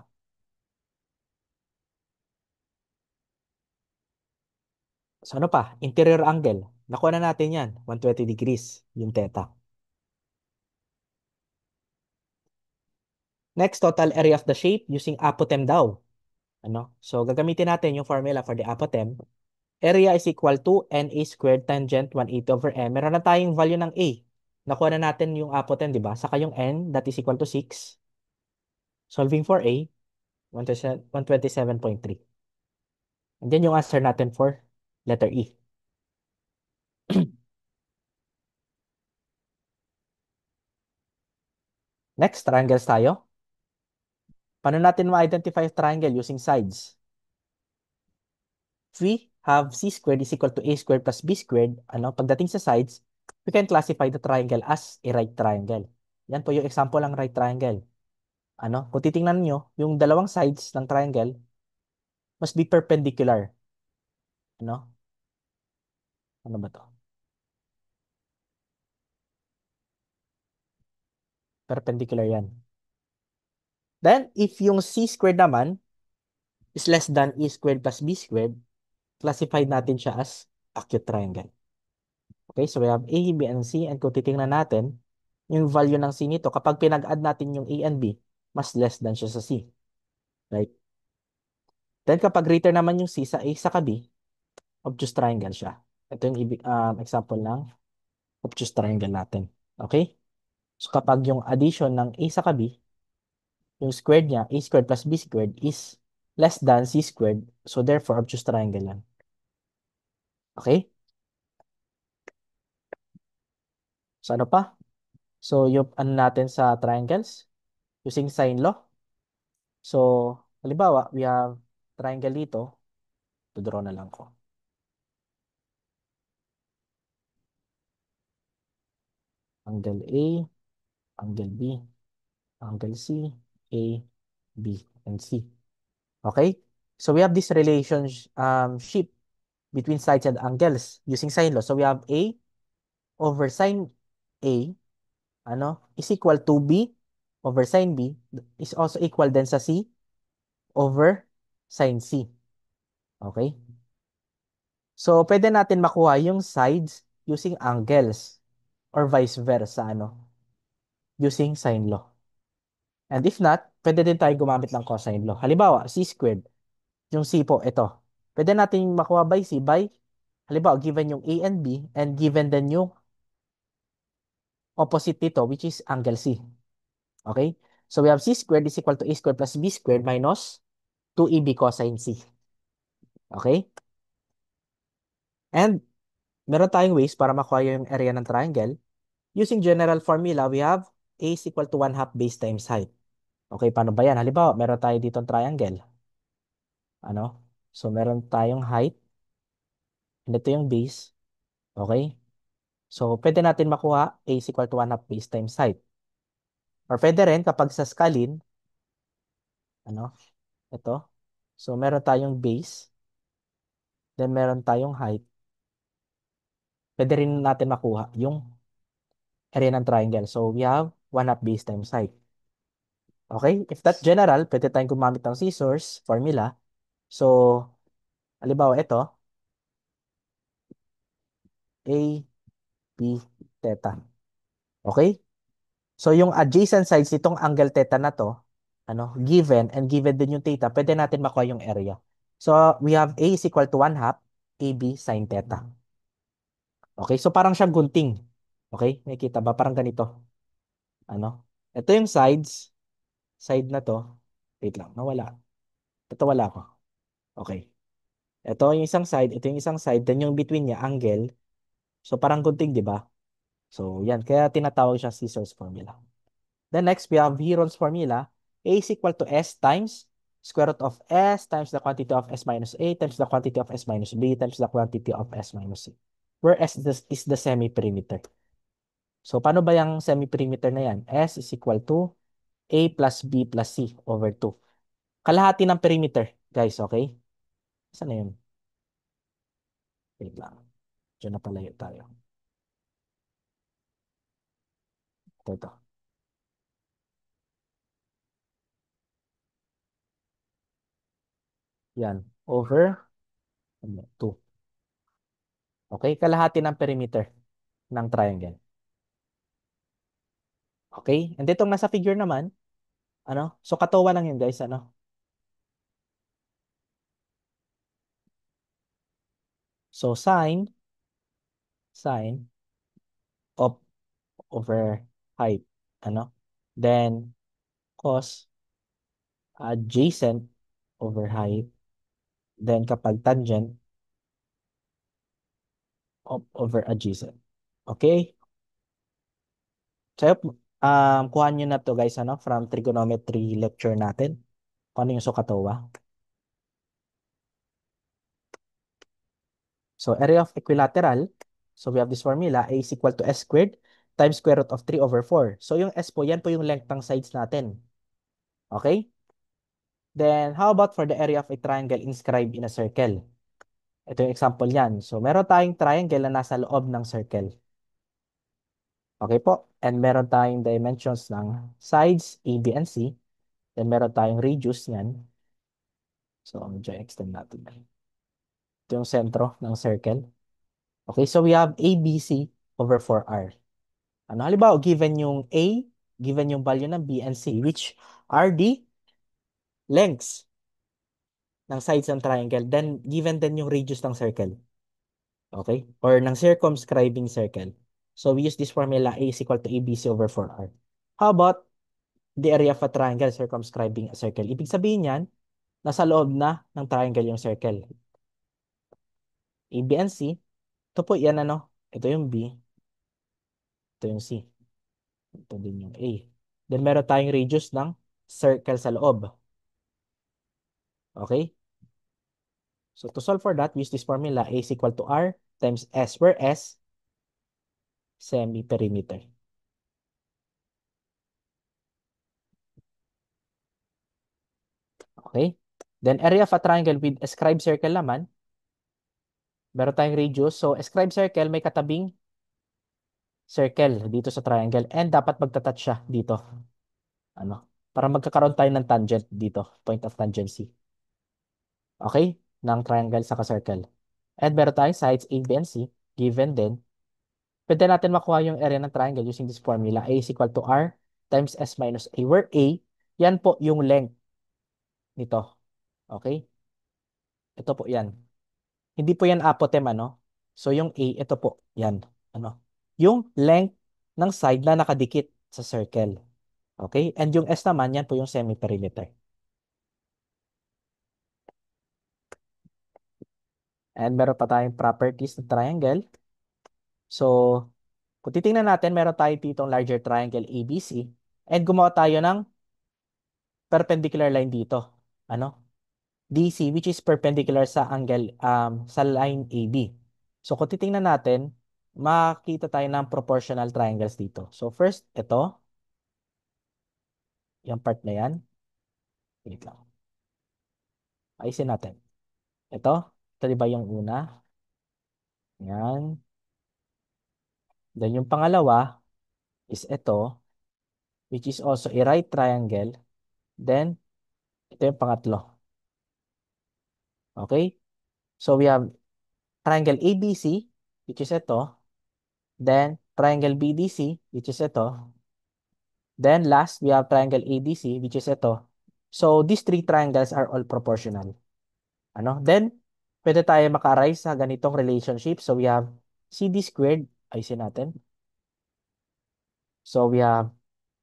So ano pa? Interior angle. Nakuha na natin yan. 120 degrees, yung theta. Next, total area of the shape using apotem daw. So, gagamitin natin yung formula for the apotem. Area is equal to NA squared tangent 180 over M. Meron na tayong value ng A. Nakuha na natin yung apotem, di ba? Saka yung N, that is equal to 6. Solving for A, 127.3. And then yung answer natin for letter E. Next, triangles tayo. Paano natin ma-identify triangle using sides? We have C squared is equal to A squared plus B squared. Pagdating sa sides, we can classify the triangle as a right triangle. Yan po yung example ng right triangle. Kung titingnan nyo, yung dalawang sides ng triangle must be perpendicular. Ano? Ano ba to? Perpendicular yan. Then, if yung C squared naman is less than A squared plus B squared, classified natin siya as acute triangle. Okay, so we have A, B, and C. And kung titingnan natin, yung value ng C nito, kapag pinag-add natin yung A and B, mas less than siya sa C. Right? Then kapag greater naman yung C sa A sa B, obtuse triangle siya. Ito yung example ng obtuse triangle natin. Okay? So kapag yung addition ng A sa B, yung squared niya, A squared plus B squared is less than C squared. So therefore, obtuse triangle yan. Okay? So ano pa? So yung ano natin sa triangles? Using sine law. So, halimbawa, we have triangle dito. To-draw na lang ko. Angle A, angle B, angle C, A, B, and C. Okay? So we have this relationship between sides and angles using sine law. So we have A over sine A, ano, is equal to B over sine B is also equal din sa C over sine C. Okay? So, pwede natin makuha yung sides using angles or vice versa, ano, using sine law. And if not, pwede din tayo gumamit ng cosine law. Halimbawa, C squared, yung C po, ito. Pwede natin makuha by C by, halimbawa, given yung A and B and given din yung opposite nito, which is angle C. Okay? So, we have C squared is equal to A squared plus B squared minus 2AB cosine C. Okay? And, meron tayong ways para makuha yung area ng triangle. Using general formula, we have A is equal to 1/2 base times height. Okay, paano ba yan? Halimbawa, meron tayo ditong triangle. Ano? So, meron tayong height. And ito yung base. Okay? So, pwede natin makuha A is equal to 1/2 base times height. Or pwede rin kapag sa scalene, ano? Ito. So, meron tayong base. Then, meron tayong height. Pwede rin natin makuha yung area ng triangle. So, we have 1/2 base times height. Okay? If that's general, pwede tayong gumamit ng scissors formula. So, halimbawa ito, A, B, theta. Okay? So, yung adjacent sides nitong angle theta na to, ano, given and given din yung theta, pwede natin makuha yung area. So, we have A is equal to 1/2 AB sin theta. Okay? So, parang siyang gunting. Okay? Nakikita ba? Parang ganito. Ano? Ito yung sides. Side na to. Wait lang. Nawala. Ito wala ko. Okay. Ito yung isang side. Ito yung isang side. Then yung between niya, angle. So, parang gunting, di ba? So, yan. Kaya tinatawag siya scissors formula. Then next, we have Heron's formula. A is equal to S times square root of S times the quantity of S minus A times the quantity of S minus B times the quantity of S minus C. Where S is the semi-perimeter. So, paano ba yung semi-perimeter na yan? S is equal to A plus B plus C over 2. Kalahati ng perimeter, guys, okay? Saan na yun? Wait lang. Diyan na palayo tayo. Ito. Yan. Over 2. Okay? Kalahati ng perimeter ng triangle. Okay? And itong nasa figure naman, ano? So, katawan lang yun, guys, ano? So, sine of over height, ano? Then, cos adjacent over height. Then, kapag tangent of over adjacent. Okay? So, kuha nyo na to, guys, ano? From trigonometry lecture natin. Kung ano yung SOHCAHTOA. So, area of equilateral. So, we have this formula. A is equal to S squared times square root of 3 over 4. So, yung S po, yan po yung length ng sides natin. Okay? Then, how about for the area of a triangle inscribed in a circle? Ito yung example yan. So, meron tayong triangle na nasa loob ng circle. Okay po? And meron tayong dimensions ng sides, A, B, and C. Then, meron tayong radius yan. So, medyo extend natin. Ito yung sentro ng circle. Okay, so we have ABC over 4R. Ano, halimbawa, given yung A, given yung value ng B and C, which are the lengths ng sides ng triangle, then given din yung radius ng circle. Okay? Or ng circumscribing circle. So we use this formula, A is equal to ABC over 4R. How about the area of a triangle circumscribing a circle? Ibig sabihin yan, nasa loob na ng triangle yung circle. A, B, and C. Ito po yan ano. Ito yung B. Ito yung C. Ito din yung A. Then meron tayong radius ng circle sa loob. Okay? So to solve for that, we use this formula. A is equal to R times S, where S, semi-perimeter. Okay? Then area of a triangle with ascribed circle naman, meron tayong radius. So ascribed circle may katabing circle dito sa triangle and dapat magta-touch siya dito. Ano? Para magkakaroon tayo ng tangent dito, point of tangency. Okay? Ng triangle sa circle. And meron tayong sides A, B, and C given din. Pwede natin makuha yung area ng triangle using this formula. A is equal to R times S minus A, where A, yan po yung length nito. Okay? Ito po yan. Hindi po yan apotem, ano? So yung A, ito po, yan. Ano? Yung length ng side na nakadikit sa circle. Okay? And yung S naman, yan po yung semi-perimeter. And meron pa tayong properties ng triangle. So, kung titingnan natin, meron tayo ditong larger triangle ABC. And gumawa tayo ng perpendicular line dito. Ano? DC, which is perpendicular sa angle, sa line AB. So, kung titingnan natin, makita tayo ng proportional triangles dito. So, first, ito. Yung part na yan. Wait lang. Ayusin natin. Ito. Ito di ba yung una? Yan. Then yung pangalawa is ito, which is also a right triangle. Then, ito yung pangatlo. Okay? So, we have triangle ABC, which is ito. Then, triangle BDC, which is ito. Then, last, we have triangle ADC, which is ito. So, these three triangles are all proportional. Ano? Then, pwede tayo maka-arrive sa ganitong relationship. So, we have CD squared. Ayusin natin. So, we have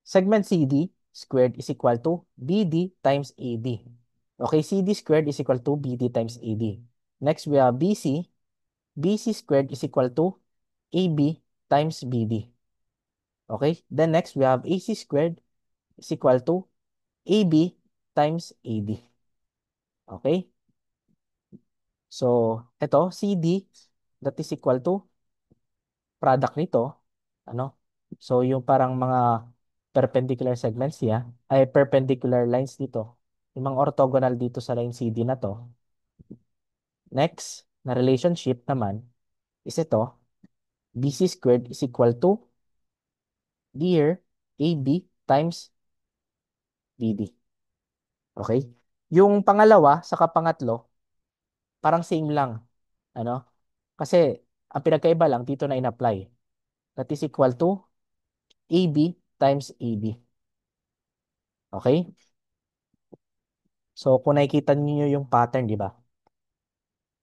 segment CD squared is equal to BD times AD. Okay, CD squared is equal to BD times AD. Next, we have BC. BC squared is equal to AB times BD. Okay, then next, we have AC squared is equal to AB times AD. Okay? So, ito, CD, that is equal to product nito. Ano? So, yung parang mga perpendicular segments niya, ay perpendicular lines dito. Yung mga orthogonal dito sa line CD na to. Next, na relationship naman, is ito, BC squared is equal to here, AB times BD. Okay? Yung pangalawa, sa pangatlo, parang same lang. Ano? Kasi, ang pinagkaiba lang, dito na in-apply. That is equal to AB times AB. Okay? So, kung nakikita niyo yung pattern, di ba?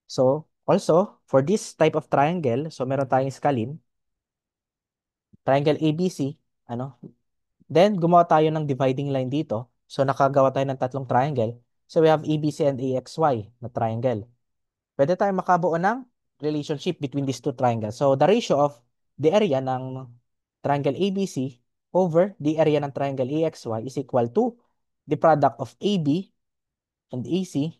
So, also, for this type of triangle, so meron tayong scalene, triangle ABC, ano? Then, gumawa tayo ng dividing line dito. So, nakagawa tayo ng tatlong triangle. So, we have ABC and AXY na triangle. Pwede tayo makabuo ng relationship between these two triangles. So, the ratio of the area ng triangle ABC over the area ng triangle AXY is equal to the product of AB and AC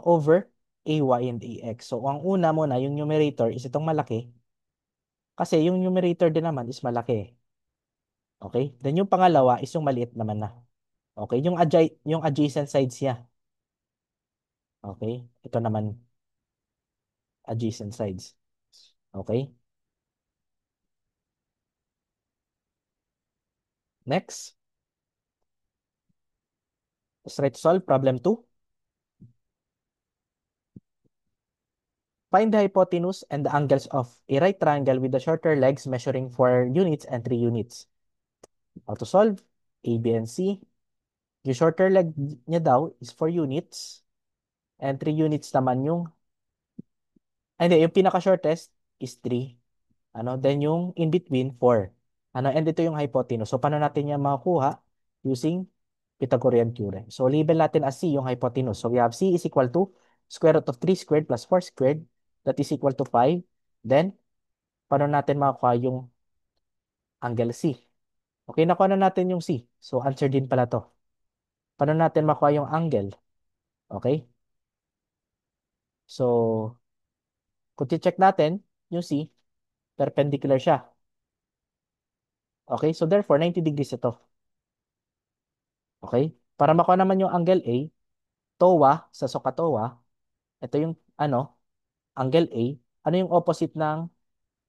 over AY and AX. So, ang una muna, yung numerator is itong malaki. Kasi yung numerator din naman is malaki. Okay? Then yung pangalawa is yung maliit naman na. Okay? Yung adjacent sides niya. Okay? Ito naman, adjacent sides. Okay? Next, let's try to solve problem 2. Find the hypotenuse and the angles of a right triangle with the shorter legs measuring 4 units and 3 units. How to solve? A, B, and C. Yung shorter leg niya daw is 4 units and 3 units naman yung, hindi, yung pinaka-shortest is 3. Then yung in between, 4. And ito yung hypotenuse. So, paano natin yan makukuha? Using Pythagorean theorem. So, label natin as C yung hypotenuse. So, we have C is equal to square root of 3 squared plus 4 squared. That is equal to 5. Then, paano natin makakuha yung angle C? Okay, nakuha na natin yung C. So, answer din pala to. Paano natin makuha yung angle? Okay? So, kung check natin, yung C, perpendicular siya. Okay? So, therefore, 90 degrees ito. Okay? Para makuha naman yung angle A, TOA sa SOHCAHTOA, ito yung ano, angle A. Ano yung opposite ng,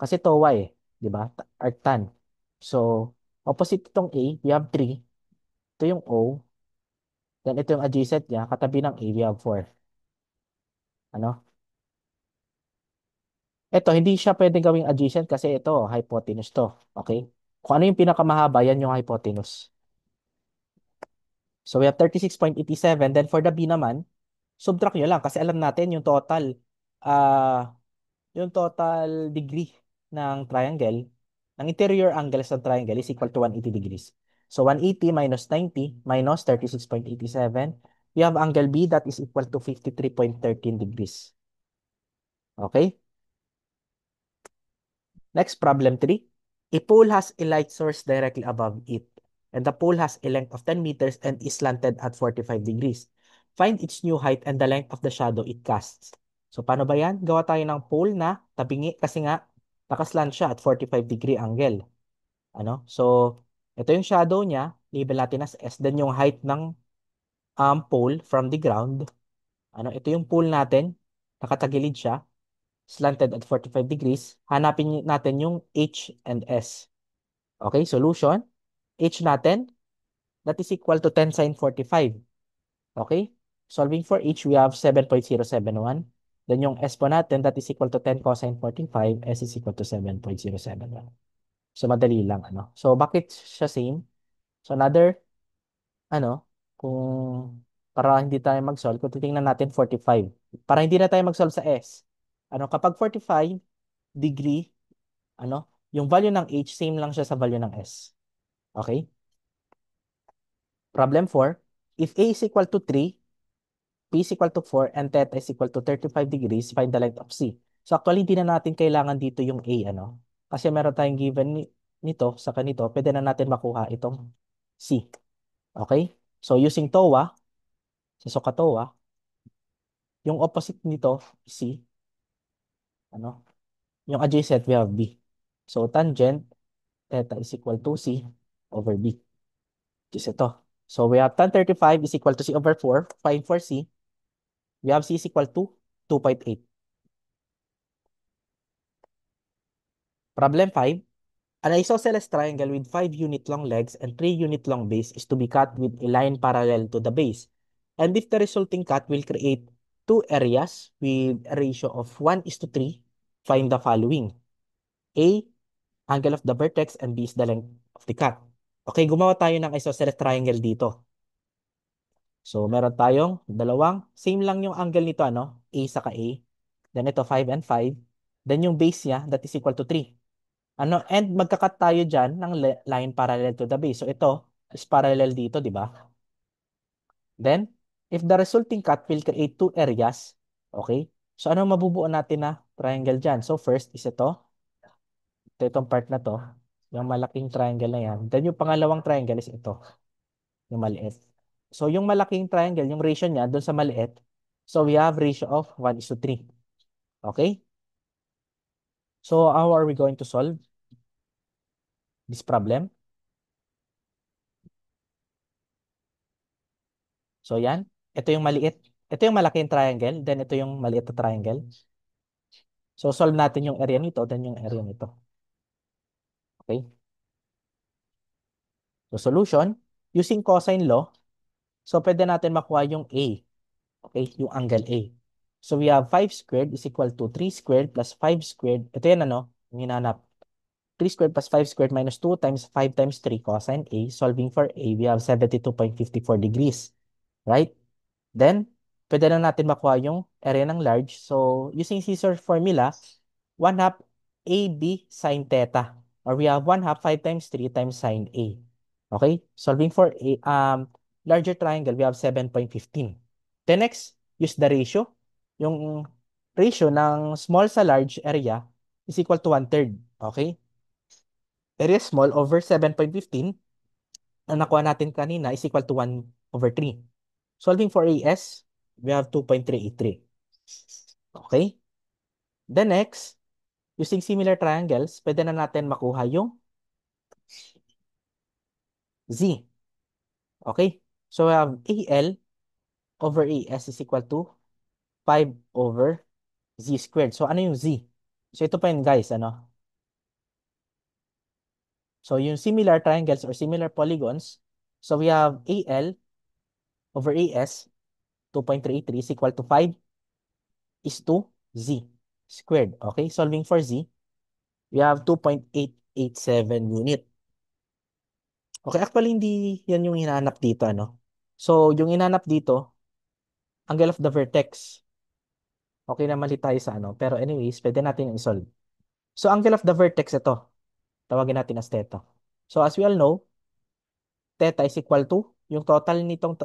kasi TOA eh, di ba? Arctan. So, opposite itong A, we have 3. Ito yung O. Then ito yung adjacent niya, katabi ng A, we have 4. Ano? Ito, hindi siya pwedeng gawing adjacent kasi ito, hypotenuse to. Okay? Kung ano yung pinakamahaba, yan yung hypotenuse. So, we have 36.87. Then, for the B naman, subtract nyo lang kasi alam natin ah, yung total degree ng triangle, ng interior angles ng triangle is equal to 180 degrees. So, 180 minus 90 minus 36.87. We have angle B that is equal to 53.13 degrees. Okay? Next, problem 3. A pole has a light source directly above it, and the pole has a length of 10 meters and is slanted at 45 degrees. Find its new height and the length of the shadow it casts. So, paano ba yan? Gawa tayo ng pole na tabingi kasi nga nakaslant siya at 45 degree angle. Ano? So, ito yung shadow niya, label natin as S. Then yung height ng pole from the ground. Ano? Ito yung pole natin, nakatagilid siya slanted at 45 degrees, hanapin natin yung H and S. Okay, solution. H natin, that is equal to 10 sine 45. Okay? Solving for H, we have 7.071. Then yung S po natin, that is equal to 10 cosine 45. S is equal to 7.071. So, madali lang, ano? So, bakit siya same? So, another, ano, kung para hindi tayo mag-solve, kung titingnan natin 45. Para hindi na tayo mag-solve sa S. Ano, kapag 45 degree, ano, yung value ng H, same lang siya sa value ng S. Okay? Problem 4. If A is equal to 3, P is equal to 4, and theta is equal to 35 degrees, find the length of C. So actually, hindi na natin kailangan dito yung A, ano? Kasi meron tayong given nito, sa kanito, pwede na natin makuha itong C. Okay? So using TOA, sa SOHCAHTOA, yung opposite nito, C, ano? Yung adjacent, we have B. So tangent, theta is equal to C over B. Is ito. So we have tan 35 is equal to C over 4. Find for C. We have C is equal to 2.8. Problem 5. An isosceles triangle with 5 unit long legs and 3 unit long base is to be cut with a line parallel to the base. And if the resulting cut will create two areas with a ratio of 1 is to 3, find the following. A, angle of the vertex, and B is the length of the cut. Okay, gumawa tayo ng isosceles triangle dito. So, meron tayong dalawang, same lang yung angle nito, ano? A saka A. Then ito, 5 and 5. Then yung base niya, that is equal to 3. Ano? And magkakat tayo dyan ng line parallel to the base. So, ito is parallel dito, di ba? Then, if the resulting cut will create two areas, okay? So, ano mabubuo natin na triangle dyan? So, first is ito. Itong part na to. Yung malaking triangle na yan. Then, yung pangalawang triangle is ito. Yung maliit. So, yung malaking triangle, yung ratio niya doon sa maliit. So, we have ratio of 1 is to 3. Okay? So, how are we going to solve this problem? So, yan. Ito yung maliit. Ito yung malaking triangle. Then, ito yung maliit na triangle. So, solve natin yung area nito. Then, yung area nito. Okay? So, solution. Using cosine law. So, pwede natin makuha yung A. Okay? Yung angle A. So, we have 5 squared is equal to 3 squared plus 5 squared. Ito yan, ano? Yung hinahanap. 3 squared plus 5 squared minus 2 times 5 times 3 cosine A. Solving for A, we have 72.54 degrees. Right? Then, pwede na natin makuha yung area ng large. So, using scissor formula, 1 half AB sine theta. Or we have 1 half 5 times 3 times sine A. Okay? Solving for A, larger triangle, we have 7.15. Then next, use the ratio. Yung ratio ng small sa large area is equal to 1/3. Okay? Area small over 7.15, ang nakuha natin kanina is equal to 1/3. Solving for AS, we have 2.383. Okay? Then next, using similar triangles, pwede na natin makuha yung Z. Okay? So we have AL over AS is equal to 5 over Z squared. So ano yung Z? So ito pa yun guys, ano? So yung similar triangles or similar polygons, so we have AL over AS, 2.383 is equal to 5 is to Z squared. Okay? Solving for Z, we have 2.887 unit. Okay, actually hindi yan yung hinahanap dito, ano? So yung hinahanap dito, angle of the vertex. Okay na mali tayo sa ano. Pero anyways, pwede natin yung isolve. So angle of the vertex ito. Tawagin natin as theta. So as we all know, theta is equal to yung total nitong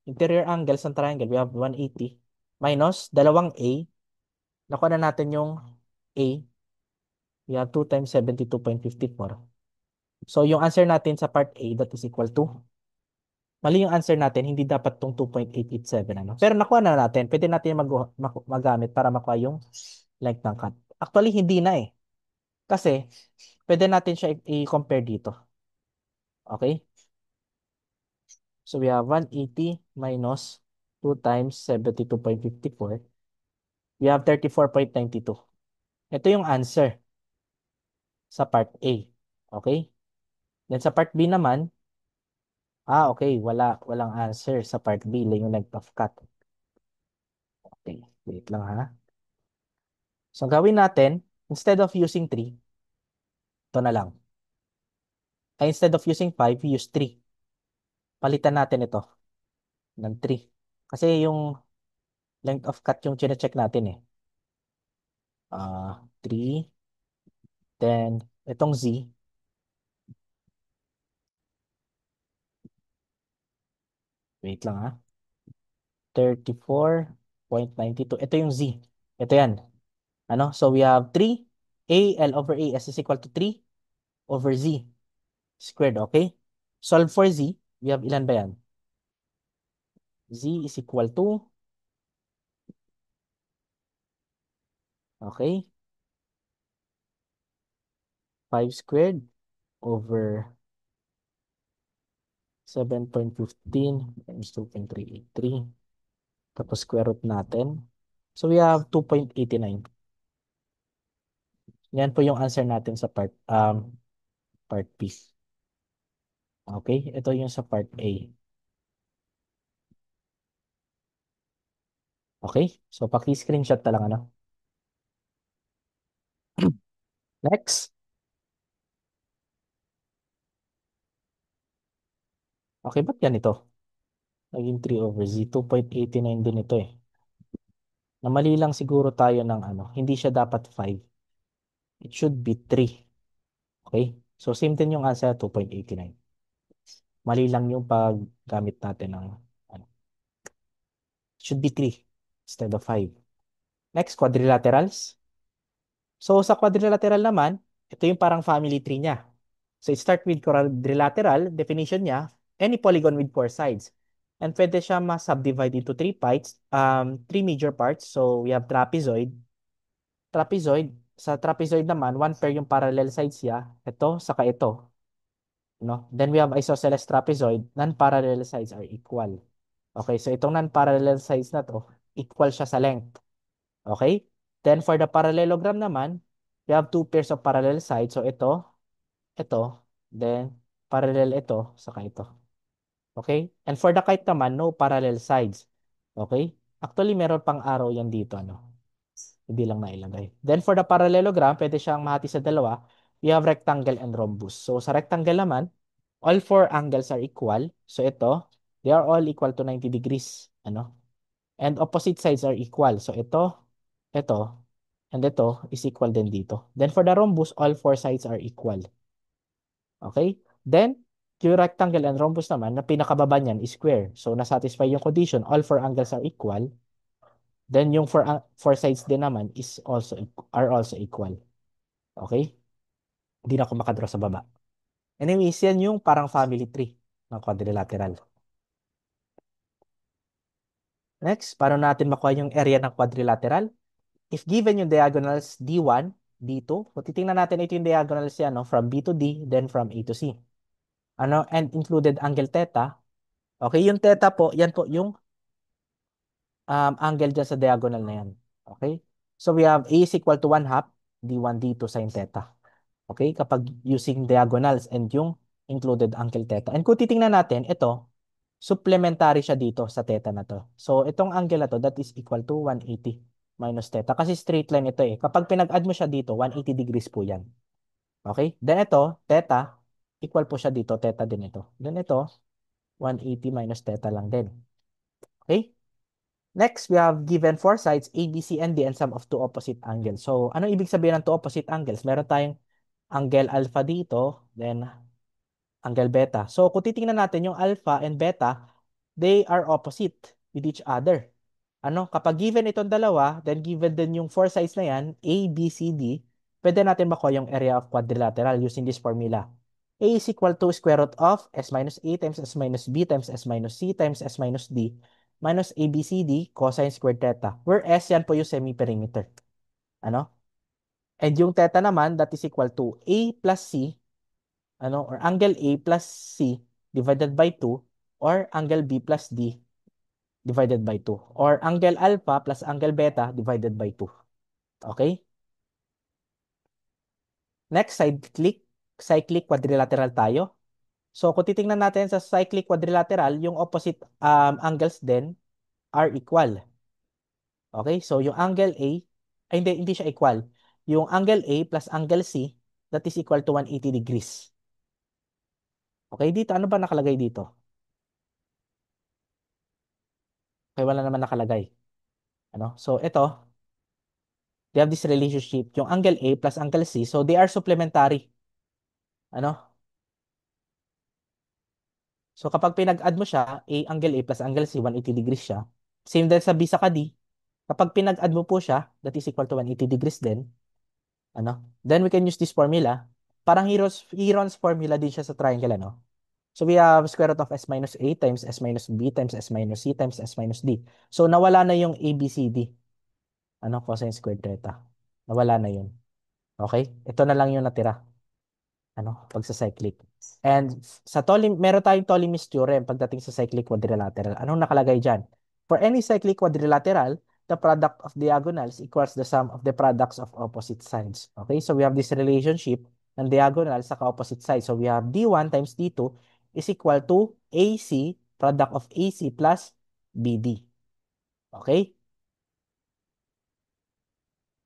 interior angles ng triangle. We have 180 minus dalawang A. Nakuha na natin yung A. We have 2 times 72.54. So yung answer natin sa part A, that is equal to, mali yung answer natin, hindi dapat tong 2.887, ano. Pero nakuha na natin, pwede natin magamit para makuha yung length ng cut. Actually, hindi na eh. Kasi, pwede natin siya i-compare dito. Okay? So, we have 180 minus 2 times 72.54. We have 34.92. Ito yung answer sa part A. Okay? Then sa part B naman, okay, walang answer sa part B, lang yung length of cut. Okay, wait lang ha. So, gawin natin, instead of using 3, ito na lang. Instead of using 5, we use 3. Palitan natin ito ng 3. Kasi yung length of cut yung chine-check natin eh. 3. Then, itong Z. Wait lang ha. 34.92. Ito yung Z. Ito yan. Ano? So, we have 3. L over AS is equal to 3 over Z squared. Okay? Solve for Z. We have ilan ba yan? Z is equal to, okay, 5 squared over 7.15 times 2.383. Tapos square root natin. So we have 2.89. Yan po yung answer natin sa part B. Okay? Ito yung sa part A. Okay? So paki-screenshot na lang ano. Next. Okay, ba't ganito? Naging 3 over Z. 2.89 din ito eh. Namali lang siguro tayo ng ano. Hindi siya dapat 5. It should be 3. Okay? So same din yung answer 2.89. Mali lang yung paggamit natin ng ano. Should be 3 instead of 5. Next, quadrilaterals. So sa quadrilateral naman, ito yung parang family tree niya. So it start with quadrilateral, definition niya, any polygon with 4 sides. And pwede siya ma-subdivide into 3 parts, 3 major parts. So we have trapezoid. Trapezoid, sa trapezoid naman, one pair yung parallel sides niya. Ito, saka ito. No? Then we have isosceles trapezoid, non-parallel sides are equal. Okay, so itong non-parallel sides na to, equal siya sa length. Okay? Then for the parallelogram naman, we have 2 pairs of parallel sides. So ito, then parallel ito, saka ito. Okay? And for the kite naman, no parallel sides. Okay? Actually, meron pang arrow yan dito, ano? Hindi lang nailagay. Then for the parallelogram, pwede siyang mahati sa dalawa. We have rectangle and rhombus. So sa rectangle naman, all 4 angles are equal. So ito, they are all equal to 90 degrees. Ano? And opposite sides are equal. So ito, and ito is equal din dito. Then for the rhombus, all 4 sides are equal. Okay? Then, Yung rectangle and rhombus naman, na pinakababa niyan is square. So, nasatisfy yung condition, all four angles are equal. Then, yung four sides din naman are also equal. Okay? Hindi na ako makadraw sa baba. Anyways, yan yung parang family tree ng quadrilateral. Next, paano natin makuha yung area ng quadrilateral? If given yung diagonals D1, D2, kung titingnan natin ito yung diagonals yan, no? From B to D, then from A to C. Ano? And included angle theta. Okay, yung theta po, yan po yung angle dyan sa diagonal na yan. Okay? So we have A is equal to 1 half D1, D2 sin theta. Okay? Kapag using diagonals and yung included angle theta. And kung titingnan natin, ito, supplementary siya dito sa theta na to. So itong angle na to, that is equal to 180 minus theta. Kasi straight line ito eh. Kapag pinag-add mo siya dito, 180 degrees po yan. Okay? Then ito, theta, equal po siya dito, theta din ito. Then ito, 180 minus theta lang din. Okay? Next, we have given four sides, A, B, C, and D, and sum of two opposite angles. So, ano ibig sabihin ng two opposite angles? Meron tayong angle alpha dito, then angle beta. So, kung titingnan natin yung alpha and beta, they are opposite with each other. Ano? Kapag given itong dalawa, then given din yung four sides na yan, A, B, C, D, pwede natin makuha yung area of quadrilateral using this formula. A is equal to square root of S minus A times S minus B times S minus C times S minus D minus ABCD cosine squared theta. Where S yan po yung semi-perimeter. Ano? And yung theta naman, that is equal to A plus C, ano, or angle A plus C divided by 2 or angle B plus D divided by 2 or angle alpha plus angle beta divided by 2. Okay? Next, cyclic quadrilateral tayo. So, kung titingnan natin sa cyclic quadrilateral, yung opposite angles din are equal. Okay? So, yung angle A, ay hindi siya equal. Yung angle A plus angle C, that is equal to 180 degrees. Okay, dito, ano ba nakalagay dito? Okay, wala naman nakalagay. Ano? So, ito, they have this relationship, yung angle A plus angle C, so they are supplementary. Ano? So, kapag pinag-add mo siya, angle A plus angle C, 180 degrees siya. Same din sa B sa D. Kapag pinag-add mo po siya, that is equal to 180 degrees din. Ano? Then we can use this formula. Parang Heron's formula din siya sa triangle, ano? So we have square root of S minus A times S minus B times S minus C times S minus D. So nawala na yung ABCD. Ano? Cosine squared theta. Nawala na yun. Okay? Ito na lang yung natira. Ano? Pag sa cyclic. And meron tayong Ptolemy's theorem pagdating sa cyclic quadrilateral. Anong nakalagay dyan? For any cyclic quadrilateral, the product of diagonals equals the sum of the products of opposite sides. Okay? So we have this relationship ng diagonal sa opposite sides. So we have D1 times D2 is equal to AC, product of AC plus BD. Okay?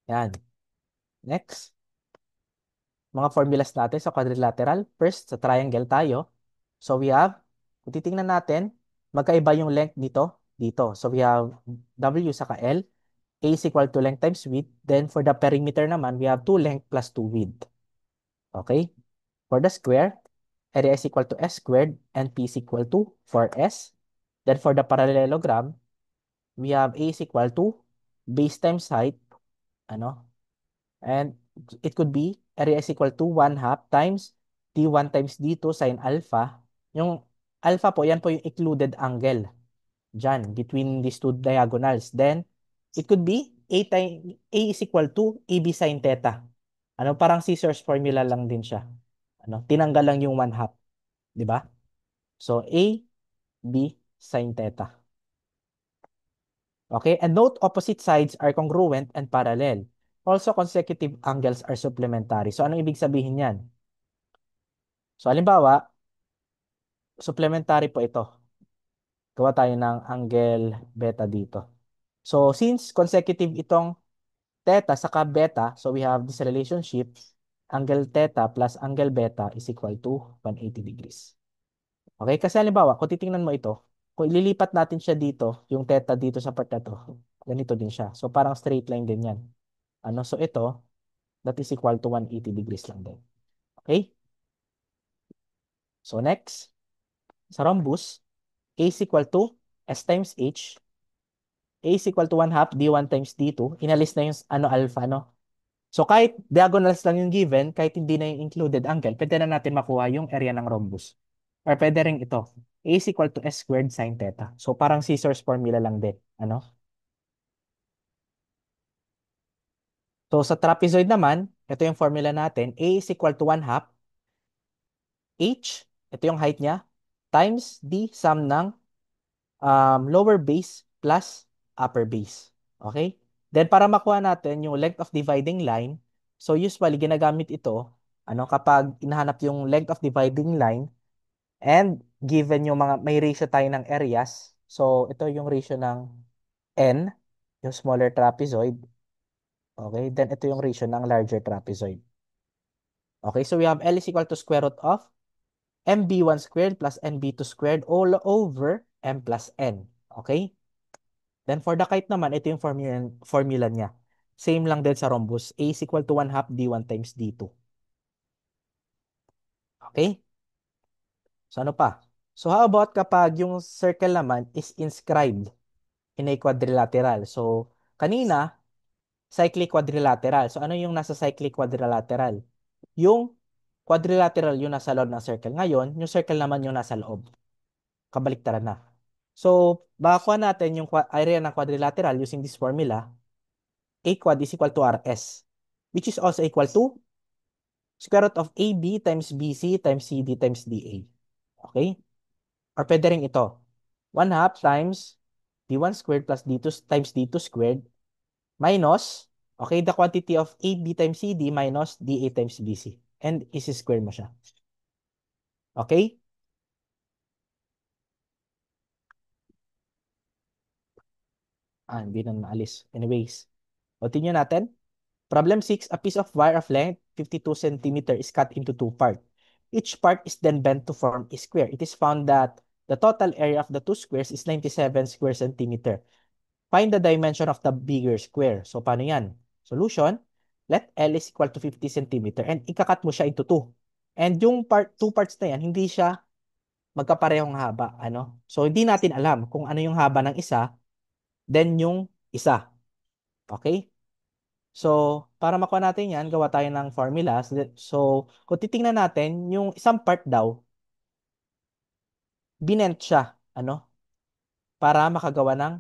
Yan. Next. Mga formulas natin sa quadrilateral. First, sa triangle tayo. So we have, kung titingnan natin, magkaiba yung length nito dito. So we have W saka L. A is equal to length times width. Then for the perimeter naman, we have 2 length plus 2 width. Okay? For the square, area is equal to S squared and P is equal to 4S. Then for the parallelogram, we have A is equal to base times height. Ano? And it could be area is equal to 1 half times D1 times D2 sin alpha. Yung alpha po, yan po yung included angle dyan between these two diagonals. Then, it could be A is equal to AB sin theta. Ano, parang scissors formula lang din siya. Ano, tinanggal lang yung 1 half. Di ba? So, AB sin theta. Okay? And note, opposite sides are congruent and parallel. Also, consecutive angles are supplementary. So, anong ibig sabihin yan? So, halimbawa, supplementary po ito. Gawa tayo ng angle beta dito. So, since consecutive itong theta saka beta, so we have this relationship, angle theta plus angle beta is equal to 180 degrees. Okay? Kasi halimbawa, kung titingnan mo ito, kung ililipat natin siya dito, yung theta dito sa part na to, ganito din siya. So, parang straight line din yan. Ano? So, ito, that is equal to 180 degrees lang din. Okay? So next, sa rhombus, A is equal to S times H. A is equal to 1 half D1 times D2. Inalis na yung ano alpha, no? So kahit diagonals lang yung given, kahit hindi na yung included angle, pwede na natin makuha yung area ng rhombus. Or pwede rin ito. A is equal to S squared sine theta. So parang scissors formula lang din. Ano? So sa trapezoid naman, ito yung formula natin. A is equal to 1 half H, ito yung height niya, times the sum ng lower base plus upper base. Okay? Then para makuha natin yung length of dividing line, so usually ginagamit ito kapag inahanap yung length of dividing line and given yung mga may ratio tayo ng areas. So ito yung ratio ng n, yung smaller trapezoid. Okay? Then ito yung ratio ng larger trapezoid. Okay? So we have L is equal to square root of MB1 squared plus NB2 squared all over M plus N. Okay? Then for the kite naman, ito yung formula niya. Same lang din sa rhombus. A is equal to 1 half D1 times D2. Okay? So ano pa? So how about kapag yung circle naman is inscribed in a quadrilateral? So kanina, cyclic quadrilateral. So ano yung nasa cyclic quadrilateral? Yung quadrilateral yung nasa loob ng circle. Ngayon, yung circle naman yung nasa loob. Kabaliktaran na. So, baka kuha natin yung area ng quadrilateral using this formula. A quad is equal to RS, which is also equal to square root of AB times BC times CD times DA. Okay? Or pwede rin ito. 1 half times D1 squared plus D2 times D2 squared minus, okay, the quantity of AB times CD minus DA times BC. And isi-square mo siya. Okay? Hindi na naalis. Anyways, continue natin. Problem 6, a piece of wire of length 52 centimeter is cut into two parts. Each part is then bent to form a square. It is found that the total area of the two squares is 97 square centimeter. Find the dimension of the bigger square. So, paano yan? Solution, let L is equal to 50 centimeter and ikakat mo siya into two. And yung two parts na yan, hindi siya magkaparehong haba. So, hindi natin alam kung ano yung haba ng isa, then yung isa. Okay? So, para makuha natin yan, gawa tayo ng formula. So, kung titingnan natin, yung isang part daw, binent siya, para makagawa ng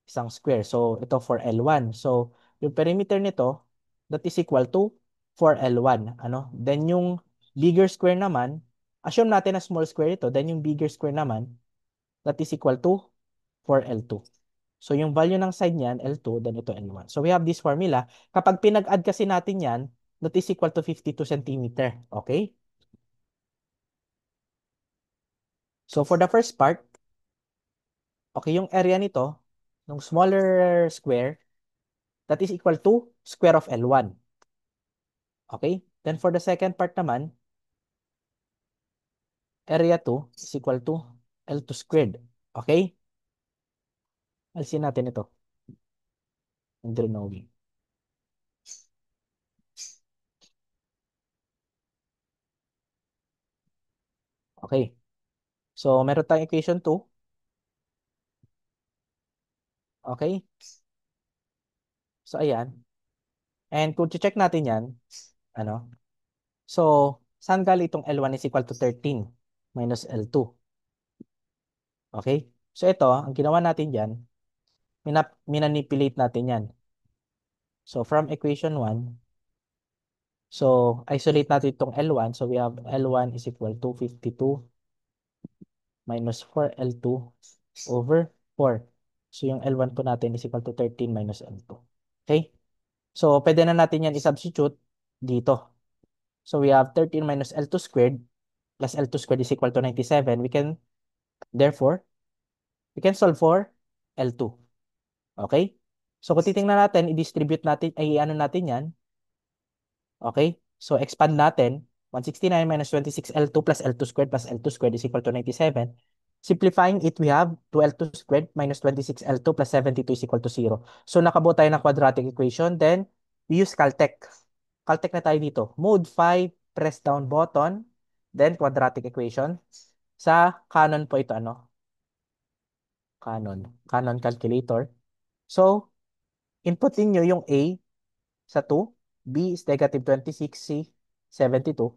isang square. So, ito for L1. So, yung perimeter nito, that is equal to 4L1. Then, yung bigger square naman, assume natin na small square ito, then yung bigger square naman, that is equal to 4L2. So, yung value ng side niyan, L2, then ito L1. So, we have this formula. Kapag pinag-add kasi natin yan, that is equal to 52 centimeter. Okay? So, for the first part, okay, yung area nito, ng smaller square, that is equal to square of L1. Okay? Then, for the second part naman, area 2 is equal to L2 squared. Okay? Alisin natin ito. And drawing. Okay. So, meron tayong equation 2. Okay? So, ayan. And kung check natin yan, ano? So, saan galing itong L1 is equal to 13 minus L2? Okay? So, ito, ang ginawa natin dyan, minanipulate natin yan. So, from equation 1, so, isolate natin itong L1. So, we have L1 is equal to 52 minus 4L2 over 4. So, yung L1 po natin is equal to 13 minus L2. Okay? So, pwede na natin yan i-substitute dito. So, we have 13 minus L2 squared plus L2 squared is equal to 97. Therefore, we can solve for L2. Okay? So, kung titingnan natin, i-distribute natin, ano natin yan. Okay? So, expand natin. 169 minus 26L2 plus L2 squared plus L2 squared is equal to 97. Simplifying it, we have 12L2 squared minus 26L2 plus 72 is equal to 0. So, nakabuo tayo ng quadratic equation. Then, we use Caltech. Caltech na tayo dito. Mode 5, press down button. then quadratic equation. Sa Canon po ito, ano? Canon calculator. So, inputin nyo yung A sa 2, B is negative 26, C 72.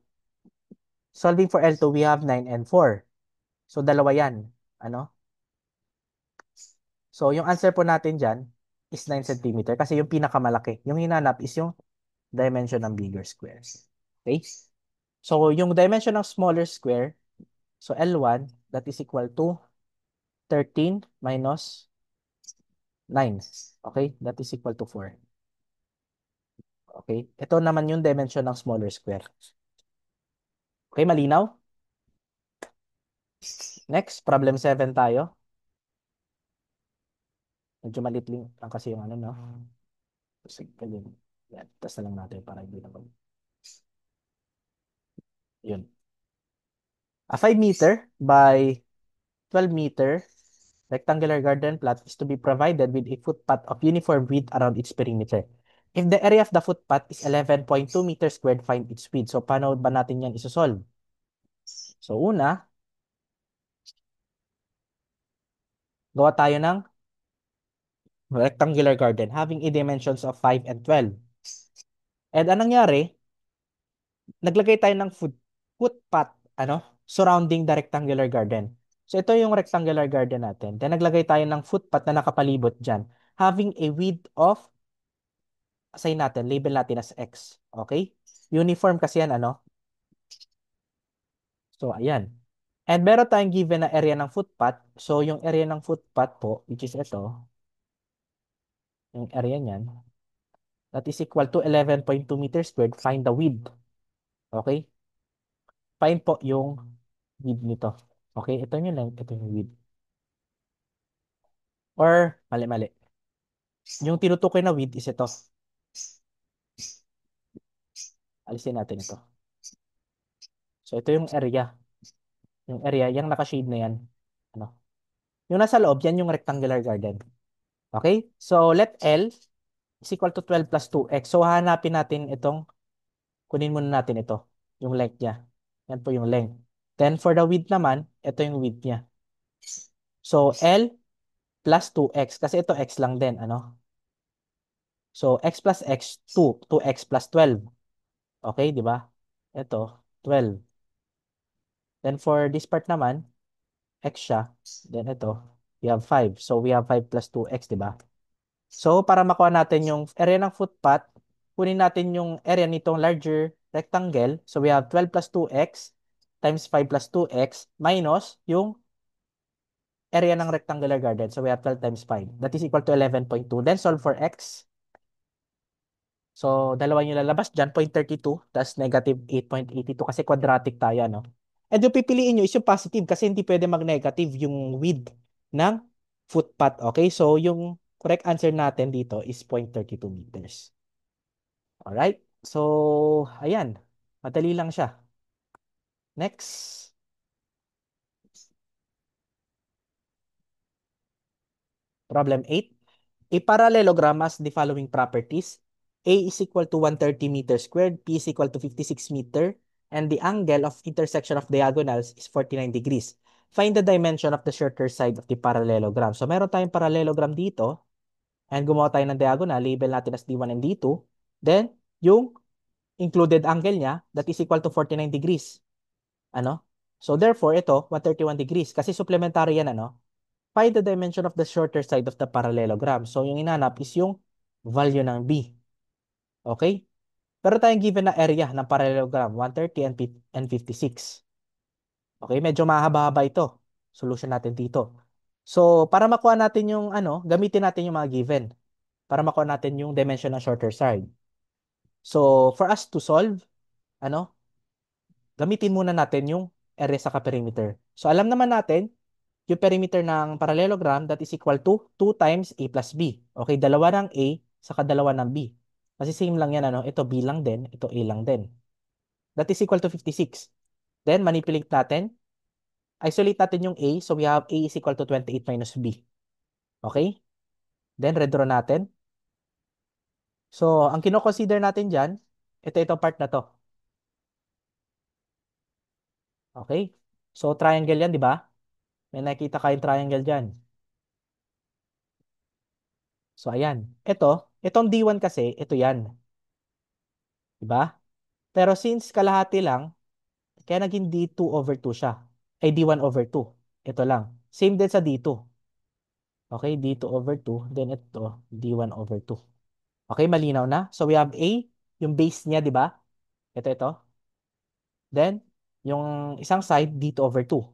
Solving for L2, we have 9 and 4. So, dalawa yan. Ano? So, yung answer po natin dyan is 9 centimeter kasi yung pinakamalaki. Yung hinanap is yung dimension ng bigger squares. Okay? So, yung dimension ng smaller square, so L1, that is equal to 13 minus 9. Okay? That is equal to 4. Okay? Ito naman yung dimension ng smaller square. Okay, malinaw? Next, problem 7 tayo. Medyo maliit lang kasi yung ano, no? Sige, yun. Yan, test na lang natin para hindi na yun. A 5 meter by 12 meter rectangular garden plot is to be provided with a footpath of uniform width around its perimeter. If the area of the footpath is 11.2 meters squared, find its width. So, paano ba natin yan isosolve? So, una, gawa tayo ng rectangular garden having a dimensions of 5 and 12. And anong nangyari? Naglagay tayo ng footpath, ano, surrounding the rectangular garden. So, ito yung rectangular garden natin. Then, naglagay tayo ng footpath na nakapalibot dyan having a width of, assign natin, label natin as X. Okay? Uniform kasi yan, ano? So, ayan. And meron tayong given na area ng footpath. So, yung area ng footpath po, which is ito, yung area niyan, that is equal to 11.2 meters squared. Find the width. Okay? Find po yung width nito. Okay? Ito yung length, ito yung width. Or, mali-mali. Yung tinutukoy na width is ito. Alisin natin ito. So, ito yung area. Yung area, yung naka-shade na yan. Ano? Yung nasa loob, yan yung rectangular garden. Okay? So, let L is equal to 12 plus 2x. So, hanapin natin itong, kunin muna natin ito. Yung length niya. Yan po yung length. Then, for the width naman, ito yung width niya. So, L plus 2x. Kasi ito x lang din. Ano? So, x plus x, 2. 2x plus 12. Okay, di ba? Ito, 12. Then, for this part naman, x siya. Then, ito, we have 5. So, we have 5 plus 2x, di ba? So, para makuha natin yung area ng footpath, kunin natin yung area nitong larger rectangle. So, we have 12 plus 2x times 5 plus 2x minus yung area ng rectangular garden. So, we have 12 times 5. That is equal to 11.2. Then, solve for x. So, dalawa yung lalabas dyan, 0.32, tas negative 8.82 kasi quadratic tayo, no? And yung pipiliin nyo is yung positive kasi hindi pwede mag-negative yung width ng footpath. Okay? So, yung correct answer natin dito is 0.32 meters. Alright? So, ayan. Madali lang siya. Next. Problem 8. A parallelogram has the following properties. A is equal to 130 meters squared, P is equal to 56 meter, and the angle of intersection of diagonals is 49 degrees. Find the dimension of the shorter side of the parallelogram. So, meron tayong parallelogram dito, and gumawa tayo ng diagonal, label natin as D1 and D2. Then, yung included angle niya, that is equal to 49 degrees. Ano? So, therefore, ito, 131 degrees. Kasi supplementary yan, ano? Find the dimension of the shorter side of the parallelogram. So, yung inanap is yung value ng B. Okay? Pero tayong given na area ng parallelogram, 130 and 56. Okay? Medyo mahaba-haba ito. Solution natin dito. So, para makuha natin yung ano, gamitin natin yung mga given. Para makuha natin yung dimension ng shorter side. So, for us to solve, ano, gamitin muna natin yung area sa perimeter. So, alam naman natin, yung perimeter ng parallelogram that is equal to 2 times A plus B. Okay, dalawa ng A sa dalawa ng B. Kasi same lang yan, ano? Ito B lang din, ito A lang din. That is equal to 56. Then, manipulate natin. Isolate natin yung A. So, we have A is equal to 28 minus B. Okay? Then, redraw natin. So, ang kino-consider natin dyan, ito part na to. Okay? So, triangle yan, di ba? May nakita kayong triangle dyan. So, ayan. Itong D1 kasi, ito yan. Di ba? Pero since kalahati lang, kaya naging D2 over 2 siya. Ay, D1 over 2. Ito lang. Same din sa D2. Okay, D2 over 2. Then ito, D1 over 2. Okay, malinaw na. So, we have A, yung base niya, di ba? Ito. Then, yung isang side, D2 over 2.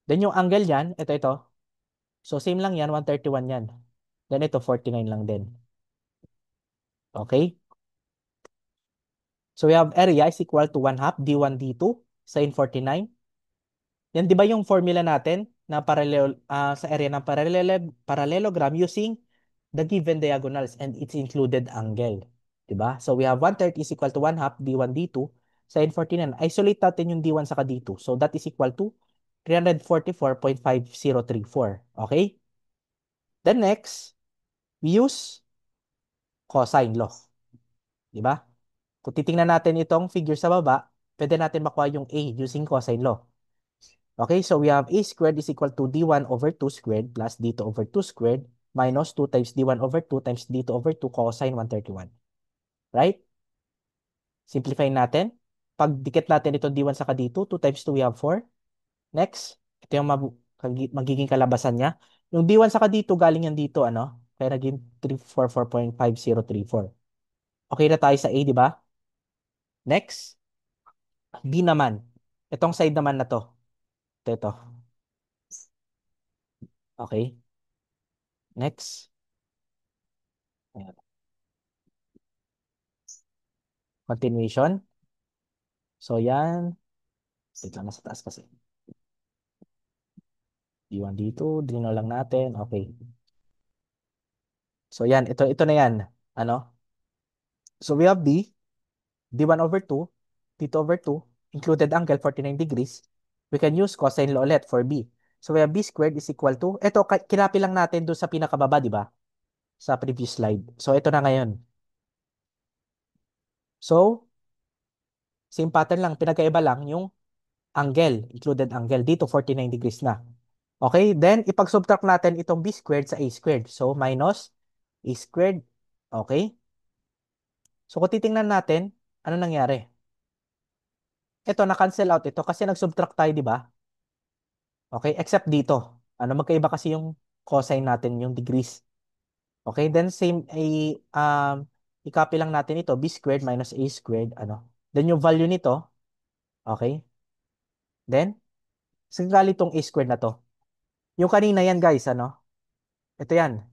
Then, yung angle yan, ito. So, same lang yan, 131 yan. Then, ito, 49 lang din. Okay? So, we have area is equal to 1 half D1, D2, sin 49. Yan, di ba yung formula natin na sa area ng parallelogram using the given diagonals and its included angle. Di ba? So, we have 1/3 is equal to 1 half D1, D2, sin 49. Isolate natin yung D1 saka D2. So, that is equal to 344.5034. Okay? Then next, we use cosine law. Di ba? Kung titingnan natin itong figure sa baba, pwede natin makuha yung A using cosine law. Okay, so we have A squared is equal to D1 over 2 squared plus D2 over 2 squared minus 2 times D1 over 2 times D2 over 2 cosine 131. Right? Simplify natin. Pag dikit natin ito D1 sa D2, 2 times 2 we have 4. Next, ito yung magiging kalabasan niya. Yung D1 sa D2 galing yan dito, ano? Kaya naging 344.5034. Okay na tayo sa A, di ba? Next, B naman. Itong side naman na to. Ito. Okay. Next. Ayan. Continuation. So, yan. Wait lang, nasa taas kasi. D1, D2. Dino lang natin. Okay. So, yan. Ito na yan. Ano? So, we have B. D1 over 2. D2 over 2. Included angle 49 degrees. We can use cosine law ulit for B. So, we have B squared is equal to. Ito, kinapi lang natin doon sa pinakababa, di ba? Sa previous slide. So, ito na ngayon. So, same pattern lang. Pinagkaiba lang yung angle. Included angle. Dito, 49 degrees na. Okay, then ipag-subtract natin itong b squared sa a squared. So, minus a squared. Okay? So, kung titingnan natin, ano nangyari? Ito, na-cancel out ito kasi nag-subtract tayo, di ba? Okay, except dito. Ano, magkaiba kasi yung cosine natin, yung degrees. Okay, then same, i-copy lang natin ito, b squared minus a squared, ano. Then yung value nito, okay? Then, saan galing itong a squared na to? Yung kanina yan, guys, ano? Ito yan,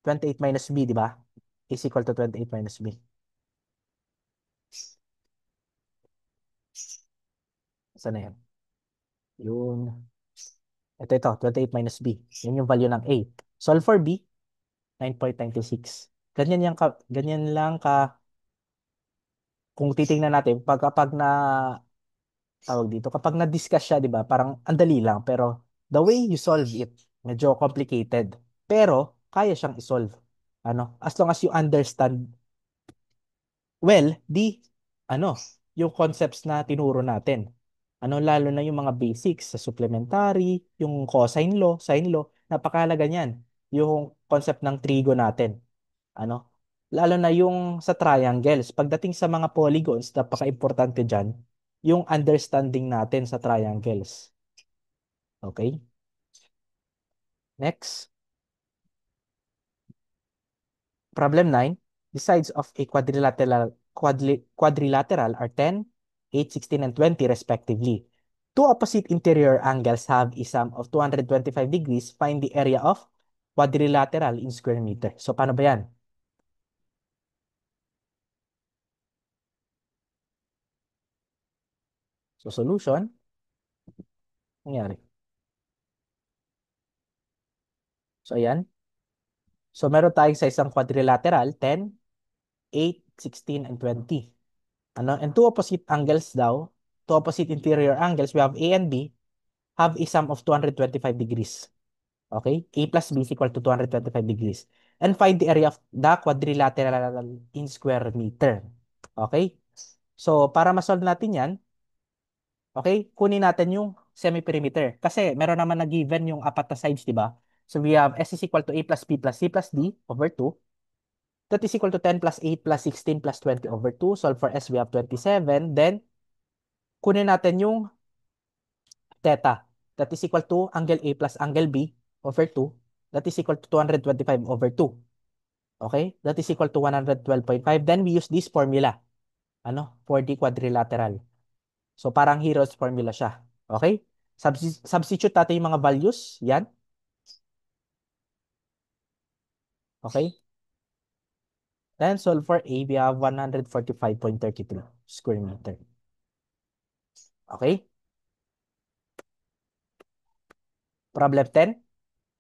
28 minus b, di ba? Is equal to 28 minus b. Saan na yan? Yun. Ito, 28 minus B. Yun yung value ng A. Solve for B, 9.96. Ganyan lang ka, kung titingnan natin, kapag tawag dito, kapag na-discuss siya, di ba, parang andali lang, pero the way you solve it, medyo complicated. Pero, kaya siyang isolve. Ano, as long as you understand well, yung concepts na tinuro natin. Ano, lalo na yung mga basics sa supplementary, yung cosine law, sine law, napakahalaga niyan. Yung concept ng trigo natin. Ano, lalo na yung sa triangles. Pagdating sa mga polygons, napaka-importante diyan yung understanding natin sa triangles. Okay? Next. Problem 9. The sides of a quadrilateral are 10, 8, 16, and 20 respectively. Two opposite interior angles have a sum of 225 degrees. Find the area of quadrilateral in square meter. So, paano ba yan? So, solution, nangyari. So, ayan. So, meron tayong sa isang quadrilateral, 10, 8, 16, and 20. Ano? And two opposite angles daw, two opposite interior angles, we have A and B, have a sum of 225 degrees. Okay? A plus B is equal to 225 degrees. And find the area of the quadrilateral in square meter. Okay? So, para ma-solve natin yan, Okay? Kunin natin yung semi-perimeter. Kasi meron naman na given yung apat na sides, di ba? So we have S is equal to A plus B plus C plus D over 2. That is equal to 10 plus 8 plus 16 plus 20 over 2. Solve for S, we have 27. Then, kunin natin yung theta. That is equal to angle A plus angle B over 2. That is equal to 225 over 2. Okay? That is equal to 112.5. Then, we use this formula. Ano? For the quadrilateral. So, parang Hero's formula siya. Okay? Substitute natin yung mga values. Yan. Okay? Then, solve for A, we have 145.32 square meter. Okay? Problem 10.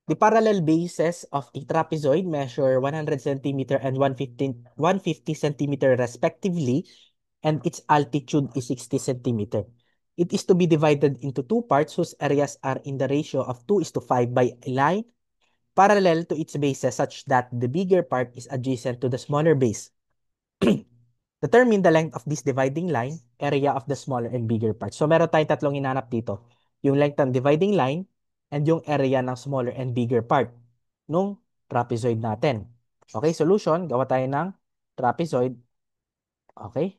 The parallel bases of a trapezoid measure 100 centimeter and 150 centimeter respectively, and its altitude is 60 centimeter. It is to be divided into two parts whose areas are in the ratio of 2 is to 5 by a line parallel to its bases such that the bigger part is adjacent to the smaller base. Determine the length of this dividing line, area of the smaller and bigger part. So meron tayong tatlong hinanap dito. Yung length ng dividing line and yung area ng smaller and bigger part nung trapezoid natin. Okay, solution, gawa tayo ng trapezoid. Okay?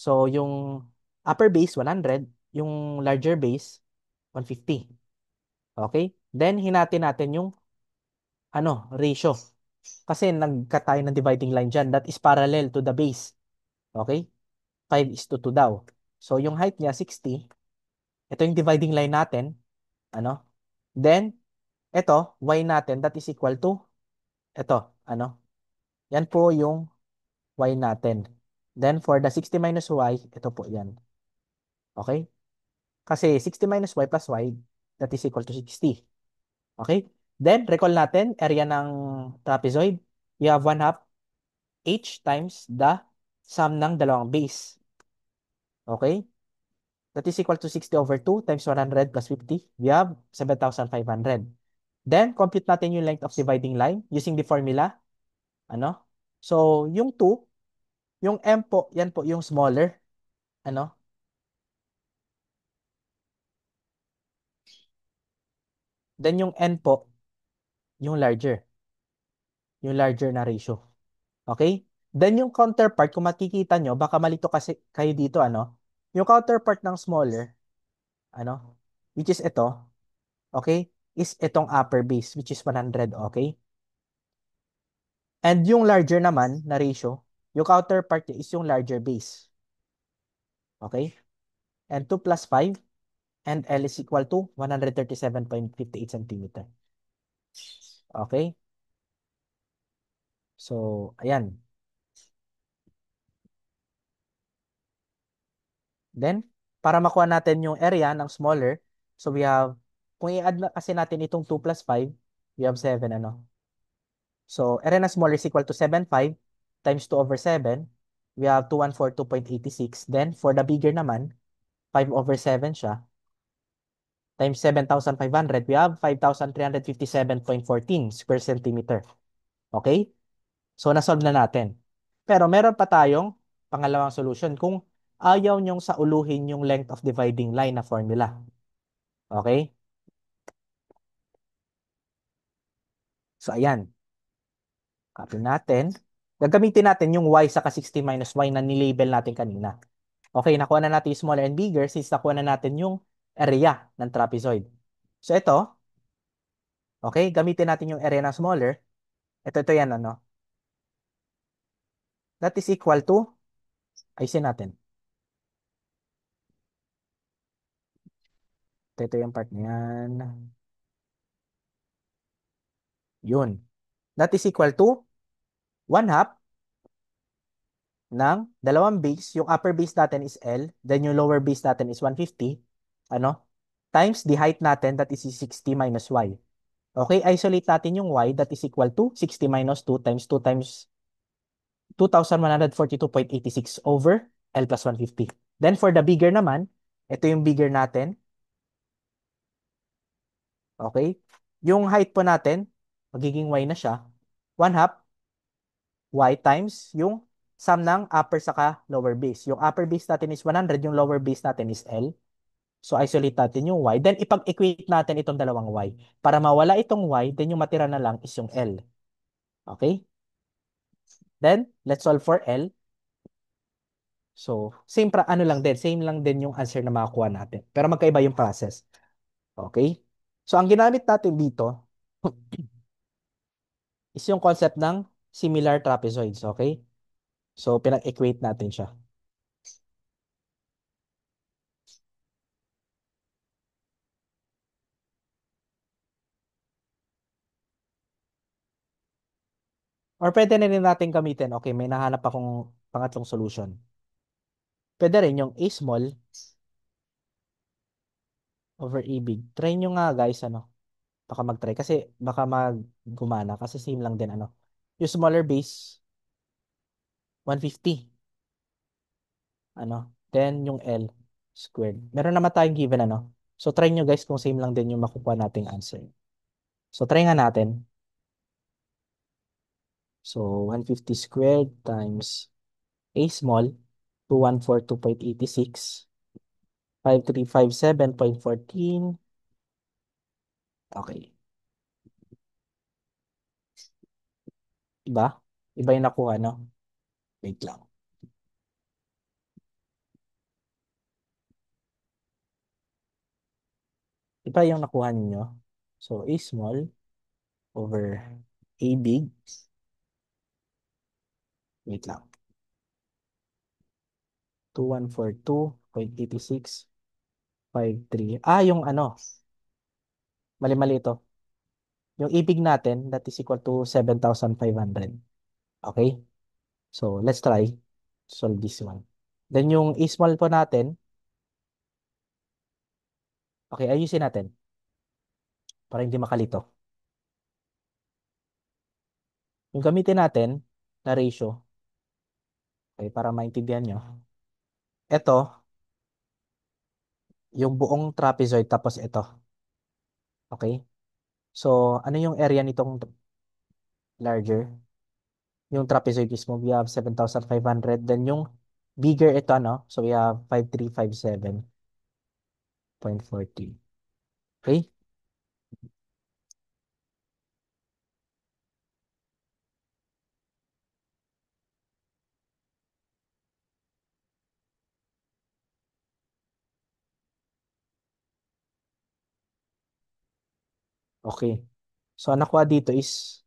So yung upper base 100, yung larger base 150. Okay? Then hinati natin yung ratio. Kasi nagka tayo ng dividing line dyan. That is parallel to the base. Okay? 5 is to 2 daw. So, yung height niya, 60. Ito yung dividing line natin. Ano? Then, ito, y natin, that is equal to, ito, yan po yung y natin. Then, for the 60 minus y, ito po yan. Okay? Kasi 60 minus y plus y, that is equal to 60. Okay? Then, recall natin, area ng trapezoid. We have 1 half h times the sum ng dalawang base. Okay? That is equal to 60 over 2 times 100 plus 50. We have 7,500. Then, compute natin yung length of dividing line using the formula. Ano? So, yung 2, yung m po, yan po yung smaller. Ano? Then, yung n po, yung larger. Yung larger na ratio. Okay? Then, yung counterpart, kung makikita nyo, baka malito kasi kayo dito, yung counterpart ng smaller, which is ito, okay, is itong upper base, which is 100, okay? And yung larger naman na ratio, yung counterpart niya is yung larger base. Okay? And 2 plus 5, and L is equal to 137.58 centimeter. Okay? So, ayan. Then, para makuha natin yung area ng smaller, so we have, kung i-add na kasi natin itong 2 plus 5, we have 7, So, area ng smaller is equal to 7.5 times 2 over 7. We have 2142.86. Then, for the bigger naman, 5 over 7 siya. Times 7,500, we have 5,357.14 square centimeter. Okay? So, nasolve na natin. Pero meron pa tayong pangalawang solution kung ayaw nyong sauluhin yung length of dividing line na formula. Okay? So, ayan. Copy natin. Gagamitin natin yung y saka 60 minus y na nilabel natin kanina. Okay, nakuha na natin yung smaller and bigger since nakuha na natin yung area ng trapezoid. So, ito, okay, gamitin natin yung area ng smaller. Ito yan, That is equal to, ayusin natin. Ito yung part na yan. Yun. That is equal to 1 half ng dalawang base. Yung upper base natin is L. Then yung lower base natin is 150. Times the height natin, that is 60 minus y. Okay, isolate natin yung y, that is equal to 60 minus 2 times 2 times 2,142.86 over L plus 150. Then for the bigger naman, ito yung bigger natin. Okay? Yung height po natin, magiging y na siya. 1 half y times yung sum ng upper saka lower base. Yung upper base natin is 100, yung lower base natin is L. So, isolate natin yung y. Then, ipag-equate natin itong dalawang y. Para mawala itong y, then yung matira na lang is yung L. Okay? Then, let's solve for L. So, ano lang din, same lang din yung answer na makakuha natin. Pero magkaiba yung process. Okay? So, ang ginamit natin dito is yung concept ng similar trapezoids. Okay? So, pinag-equate natin siya. Or pwede na rin natin gamitin. Okay, may nahanap akong pangatlong solution. Pwede rin yung A small over A big. Try nyo nga guys, ano. Baka mag-try. Kasi baka gumana. Kasi same lang din, ano. Yung smaller base, 150. Ano. Then yung L squared. Meron naman tayong given, ano. So try nyo guys kung same lang din yung makukuha nating answer. So try nga natin. So 150 squared times A small, 2142.86. 5357.14. Okay. Iba? Iba yung nakuha, no? Wait lang. Iba yung nakuha ninyo. So, A small over A big. Wait lang. 2142.8653. Ah, yung ano. Mali-mali ito. Yung ibig natin, that is equal to 7,500. Okay? So, let's try solve this one. Then, yung A small po natin, okay, ayusin natin para hindi makalito. Yung gamitin natin na ratio, okay, para maintindihan nyo. Ito, yung buong trapezoid tapos ito. Okay? So, ano yung area nitong larger? Yung trapezoid mismo, we have 7,500. Then yung bigger ito, ano? So, we have 5357.40. Okay? Okay. So, ang nakuha dito is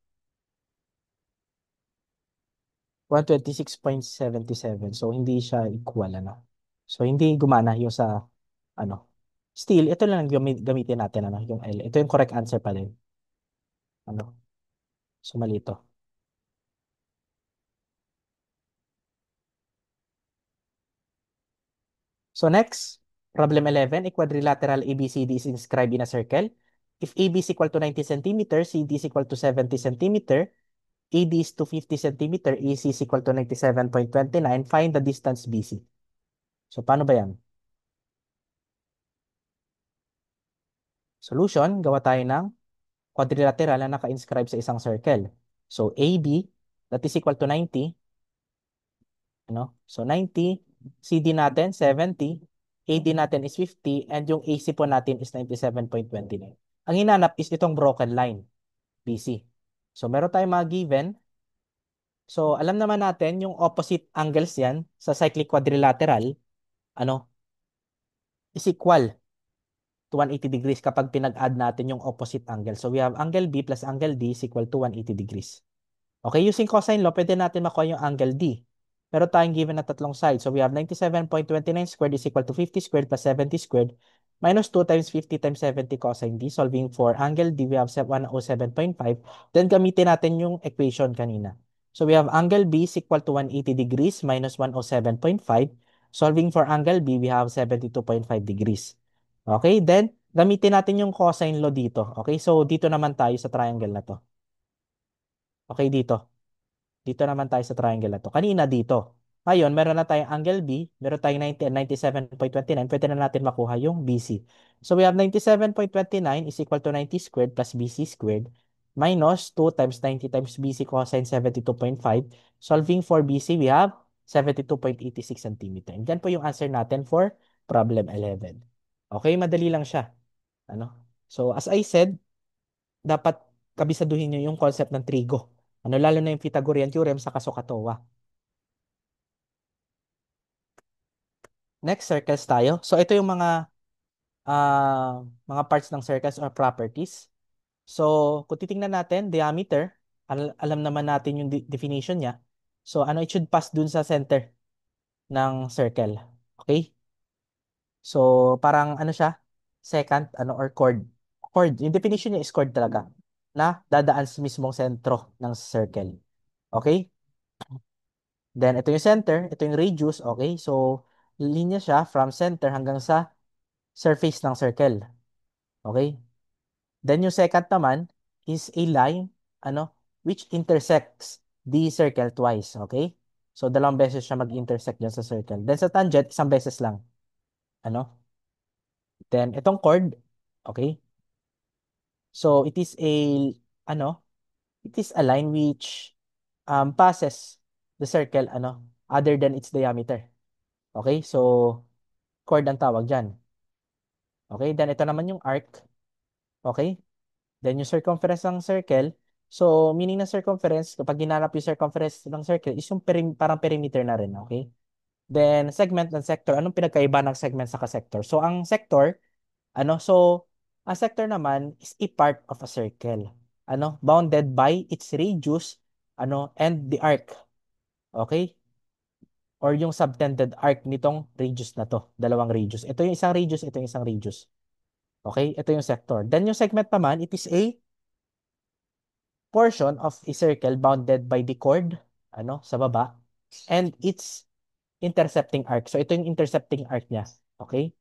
126.77. So, hindi siya equal, ano? So, hindi gumana yung sa, ano? Still, ito lang gamitin natin, ano? Yung L. Ito yung correct answer pa din. Ano? So, mali ito. So next, problem 11, a quadrilateral ABCD is inscribed in a circle. If AB is equal to 90 centimeters, CD is equal to 70 centimeter, AD is to 50 centimeter, AC is equal to 97.29, find the distance BC. So paano ba yan? Solution, gawa tayo ng quadrilateral na naka-inscribe sa isang circle. So AB, that is equal to 90, ano? So 90, CD natin 70, AD natin is 50, and yung AC po natin is 97.29. Ang hinanap is itong broken line, BC. So meron tayong mga given. So alam naman natin yung opposite angles yan sa cyclic quadrilateral, ano, is equal to 180 degrees kapag pinag-add natin yung opposite angle. So we have angle B plus angle D is equal to 180 degrees. Okay, using cosine law, pwede natin makuha yung angle D. Pero tayong given na tatlong sides. So we have 97.29 squared is equal to 50 squared plus 70 squared minus 2 times 50 times 70 cosine D. Solving for angle D, we have 107.5. Then gamitin natin yung equation kanina. So we have angle B is equal to 180 degrees minus 107.5. Solving for angle B, we have 72.5 degrees. Okay, then gamitin natin yung cosine law dito. Okay, so dito naman tayo sa triangle na to. Okay, dito. Dito naman tayo sa triangle na to. Kanina dito. Ngayon, meron na tayong angle B, meron tayong 90 and 97.29. Pwede na natin makuha yung BC. So we have 97.29 is equal to 90 squared plus BC squared minus 2 times 90 times BC cosine 72.5. Solving for BC, we have 72.86 cm. And yan po yung answer natin for problem 11. Okay, madali lang siya. Ano? So, as I said, dapat kabisaduhin nyo yung concept ng trigo. Ano, lalo na yung Pythagorean theorem sa Kasukato. Next, circles tayo. So, ito yung mga parts ng circles or properties. So, kung titingnan natin, diameter, alam naman natin yung definition niya. So, ano, it should pass dun sa center ng circle. Okay? So, parang ano siya? Secant, ano, or chord. Chord. Yung definition niya is chord talaga. Na dadaan sa mismong sentro ng circle. Okay? Then, ito yung center. Ito yung radius. Okay? So, linya siya from center hanggang sa surface ng circle. Okay? Then, yung secant naman is a line, ano, which intersects the circle twice. Okay? So, dalawang beses siya mag-intersect dyan sa circle. Then, sa tangent, isang beses lang. Ano? Then, itong chord, okay? So, ano, it is a line which passes the circle, ano, other than its diameter. Okay? So, chord ang tawag dyan. Okay? Then, ito naman yung arc. Okay? Then, yung circumference ng circle. So, meaning ng circumference, kapag ginanap yung circumference ng circle, is yung parang perimeter na rin. Okay? Then, segment and sector. Anong pinagkaiba ng segment sa sector? So, ang sector, ano, so, a sector naman is a part of a circle. Ano, bounded by its radius, ano, and the arc. Okay? Or yung subtended arc nitong radius na to. Dalawang radius. Ito yung isang radius, ito yung isang radius. Okay? Ito yung sector. Then yung segment naman, it is a portion of a circle bounded by the chord, ano, sa baba, and its intercepting arc. So, ito yung intercepting arc niya. Okay?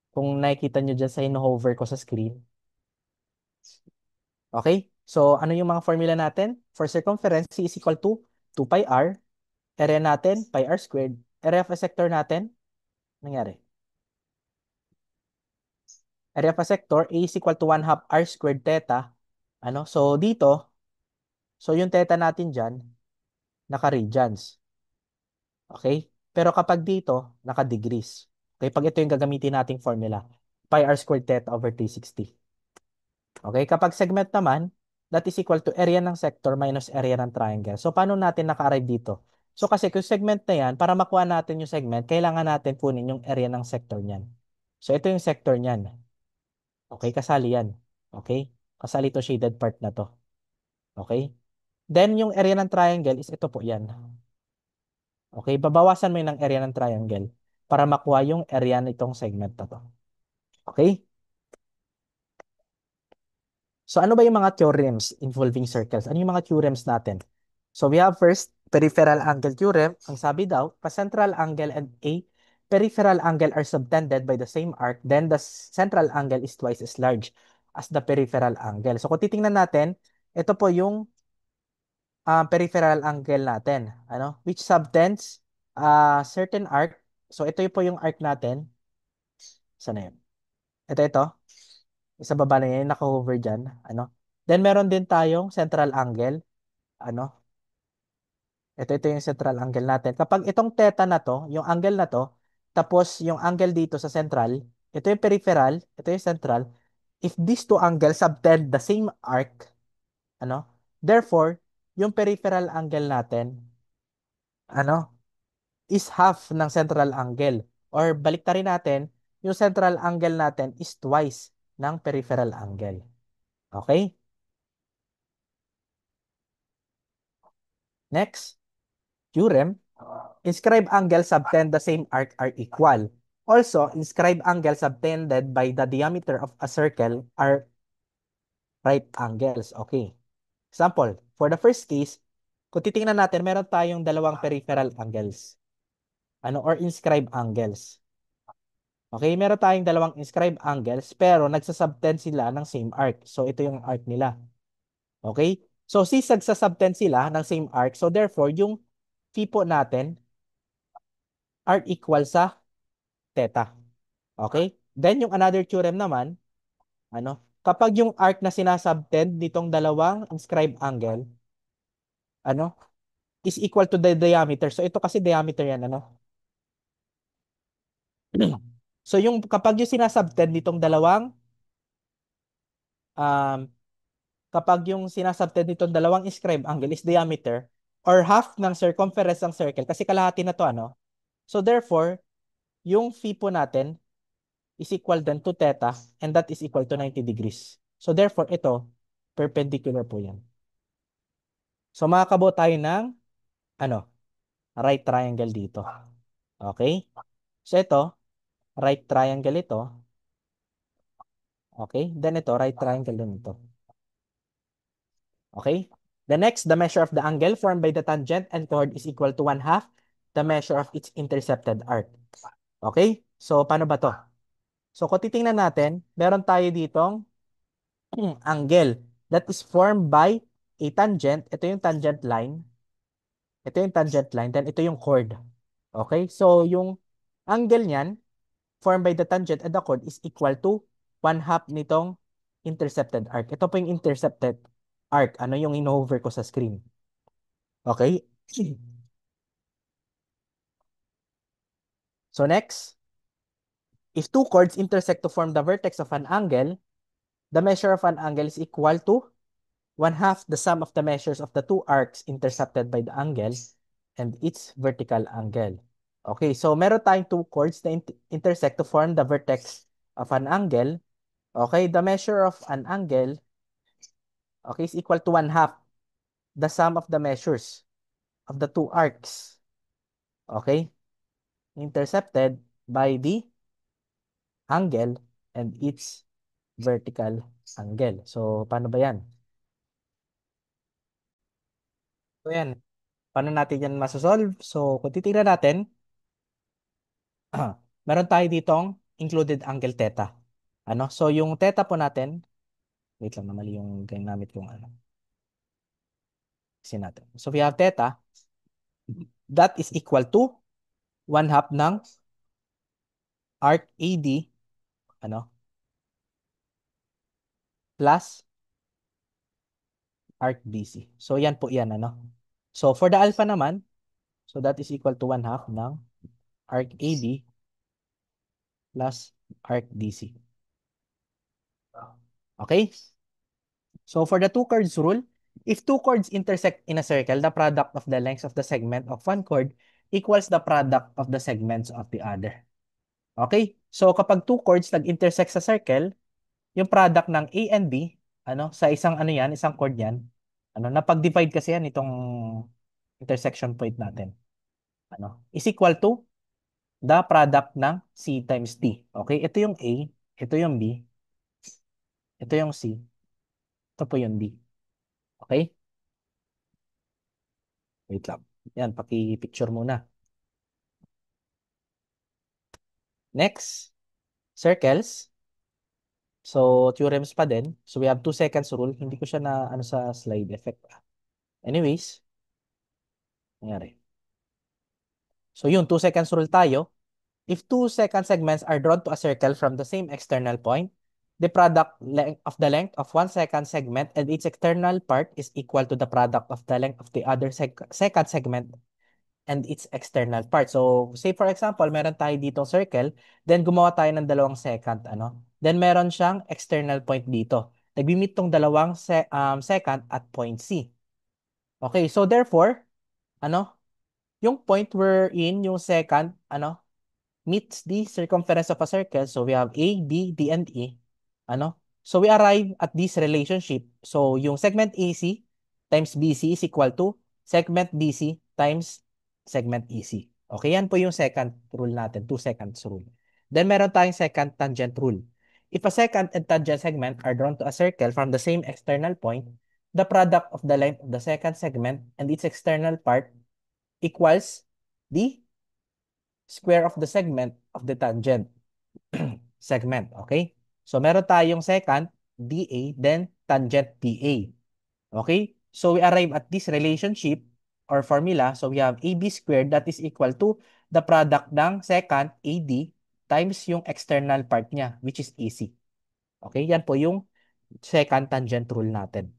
Kung nakikita nyo dyan sa hover ko sa screen, okay? So, ano yung mga formula natin? For circumference, C is equal to 2 pi r. Area natin, pi r squared. Area of a sector natin, nangyari. Area of a sector, A is equal to 1 half r squared theta. Ano? So, dito, so yung theta natin dyan, naka-radians. Okay? Pero kapag dito, naka-degrees. Okay? Pag ito yung gagamitin nating formula, pi r squared theta over 360. Okay, kapag segment naman, that is equal to area ng sector minus area ng triangle. So, paano natin naka-arrive dito? So, kasi kung segment na yan, para makuha natin yung segment, kailangan natin kunin yung area ng sector niyan. So, ito yung sector niyan. Okay, kasali yan. Okay? Kasali to shaded part na to. Okay? Then, yung area ng triangle is ito po yan. Okay? Babawasan mo yun ng area ng triangle para makuha yung area nitong segment na to. Okay? So ano ba yung mga theorems involving circles? Ano yung mga theorems natin? So we have first, peripheral angle theorem. Ang sabi daw, pa central angle and a peripheral angle are subtended by the same arc, then the central angle is twice as large as the peripheral angle. So kung titingnan natin, ito po yung peripheral angle natin, ano? Which subtends a certain arc. So ito po yung arc natin. Saan na yun? Ito. Sa baba na yan, naka-hover dyan. Ano? Then, meron din tayong central angle. Ano? Ito yung central angle natin. Kapag itong theta na to, yung angle na to, tapos yung angle dito sa central, ito yung peripheral, ito yung central. If these two angles subtend the same arc, ano? Therefore, yung peripheral angle natin, ano? Is half ng central angle. Or baliktarin natin, yung central angle natin is twice ng peripheral angle. Okay? Next, theorem. Inscribed angles subtend the same arc are equal. Also, inscribed angles subtended by the diameter of a circle are right angles. Okay. Example, for the first case, kung titingnan natin, meron tayong dalawang peripheral angles. Ano, or inscribed angles. Okay, meron tayong dalawang inscribed angles, pero nagsasubtend sila ng same arc. So, ito yung arc nila. Okay? So, since nagsasubtend sila ng same arc, so therefore, yung phi po natin are equal sa theta. Okay? Then yung another theorem naman, ano, kapag yung arc na sinasubtend nitong dalawang inscribed angle, ano, is equal to the diameter. So ito kasi diameter yan, ano. So yung kapag yung sinasubtend nitong dalawang um, kapag yung sinasubtend nitong dalawang scribe angle is diameter or half ng circumference ng circle kasi kalahati na to ano. So therefore, yung phi po natin is equal then to theta and that is equal to 90 degrees. So therefore, ito perpendicular po yan. So makakabuo tayo ng ano, right triangle dito. Okay? So ito, right triangle ito. Okay? Then ito, right triangle din ito. Okay? The next, the measure of the angle formed by the tangent and chord is equal to 1/2 the measure of its intercepted arc. Okay? So, paano ba to? So, kung titingnan natin, meron tayo ditong angle that is formed by a tangent. Ito yung tangent line. Ito yung tangent line. Then, ito yung chord. Okay? So, yung angle niyan formed by the tangent and the chord is equal to 1/2 nitong intercepted arc. Ito po yung intercepted arc. Ano yung in-hover ko sa screen. Okay? So next, if two chords intersect to form the vertex of an angle, the measure of an angle is equal to 1/2 the sum of the measures of the two arcs intercepted by the angle and its vertical angle. Okay, so meron tayong two chords na intersect to form the vertex of an angle. Okay, the measure of an angle, okay, is equal to 1/2 the sum of the measures of the two arcs. Okay, intercepted by the angle and its vertical angle. So, paano ba yan? So, yan. Paano natin yan masosolve? So, kung titignan natin, meron tayo ditong included angle theta. Ano? So, yung theta po natin, wait lang, mali yung ginamit kong ano. Kasi natin. So, we have theta, that is equal to 1/2 ng arc AD, ano, plus arc BC. So, yan po yan, ano. So, for the alpha naman, so that is equal to 1/2 ng arc AD plus arc DC. Okay? So for the two chords rule, if two chords intersect in a circle, the product of the lengths of the segment of one chord equals the product of the segments of the other. Okay? So kapag two chords nag-intersect sa circle, yung product ng A and B, ano, sa isang ano yan, isang chord yan, ano, napag-divide kasi yan itong intersection point natin. Ano, is equal to the product ng C times T. Okay? Ito yung A, ito yung B, ito yung C, ito po yung D. Okay? Wait lang. Yan, paki-picture muna. Next, circles. So, theorems pa din. So, we have 2 seconds rule. Hindi ko siya na ano sa slide effect. Anyways, nangyari. So, yun, 2 seconds rule tayo. If two second segments are drawn to a circle from the same external point, the product of the length of one second segment and its external part is equal to the product of the length of the other second segment and its external part. So, say for example, meron tayo dito circle, then gumawa tayo ng dalawang secant, ano? Then meron siyang external point dito. Nagbi-meet tong dalawang secant at point C. Okay, so therefore, ano? Yung point wherein yung secant, ano? Meets the circumference of a circle. So we have A, B, D, and E. Ano? So we arrive at this relationship. So yung segment AC times BC is equal to segment DC times segment EC. Okay, yan po yung second rule natin, 2 seconds rule. Then meron tayong second tangent rule. If a secant and tangent segment are drawn to a circle from the same external point, the product of the length of the second segment and its external part equals the square of the segment of the tangent segment. Okay? So, meron tayong secant, DA, then tangent PA. Okay? So, we arrive at this relationship or formula. So, we have AB squared that is equal to the product ng secant, AD, times yung external part niya, which is AC. Okay? Yan po yung secant tangent rule natin.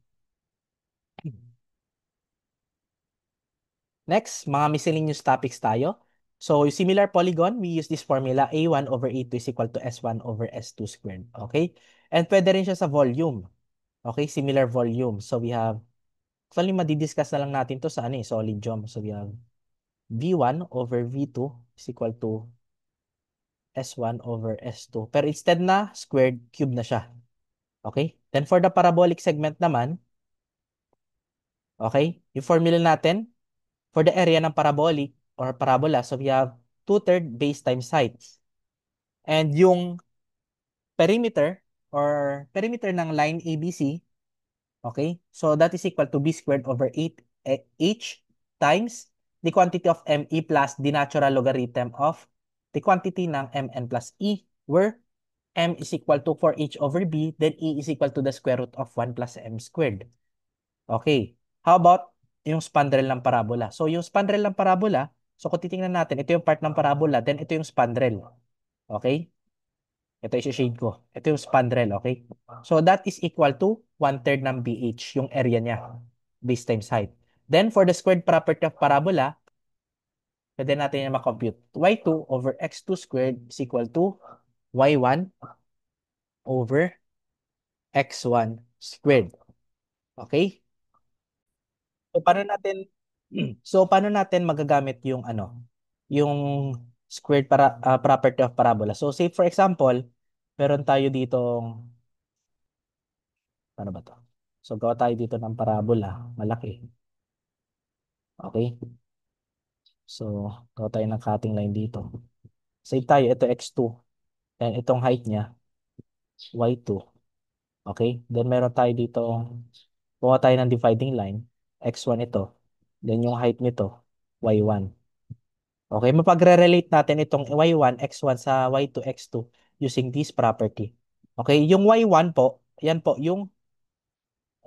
Next, mga miscellaneous topics tayo. So, similar polygon, we use this formula, A1 over A2 is equal to S1 over S2 squared. Okay? And pwede rin siya sa volume. Okay? Similar volume. So, we have, actually, madidiscuss na lang natin to sa ano, solid geom. So, we have V1 over V2 is equal to S1 over S2. Pero instead na squared, cube na siya. Okay? Then, for the parabolic segment naman, okay, yung formula natin, for the area ng parabolic or parabola, so we have 2/3 base times height. And yung perimeter or perimeter ng line ABC, okay? So that is equal to b squared over 8 h times the quantity of ME plus the natural logarithm of the quantity ng MN plus E, where M is equal to 4h over B, then E is equal to the square root of 1 plus M squared. Okay. How about yung spandrel ng parabola? So yung spandrel ng parabola, so kung titingnan natin, ito yung part ng parabola, then ito yung spandrel. Okay? Ito i-shade ko. Ito yung spandrel, okay? So that is equal to 1/3 ng BH, yung area niya. Base times height. Then for the squared property of parabola, pwede natin yung makompute. Y2 over x2 squared is equal to y1 over x1 squared. Okay? So paano natin paano natin magagamit yung ano, yung squared property of parabola. So say for example, meron tayo ditong ano ba to? So gawa tayo dito ng parabola, malaki. Okay? So gawa tayo ng cutting line dito. Save tayo, ito x2. And itong height niya, y2. Okay? Then meron tayo dito, gawa tayo ng dividing line, x1 ito. Then yung height nito, y1. Okay, mapagre-relate natin itong y1, x1 sa y2, x2 using this property. Okay, yung y1 po, yan po, yung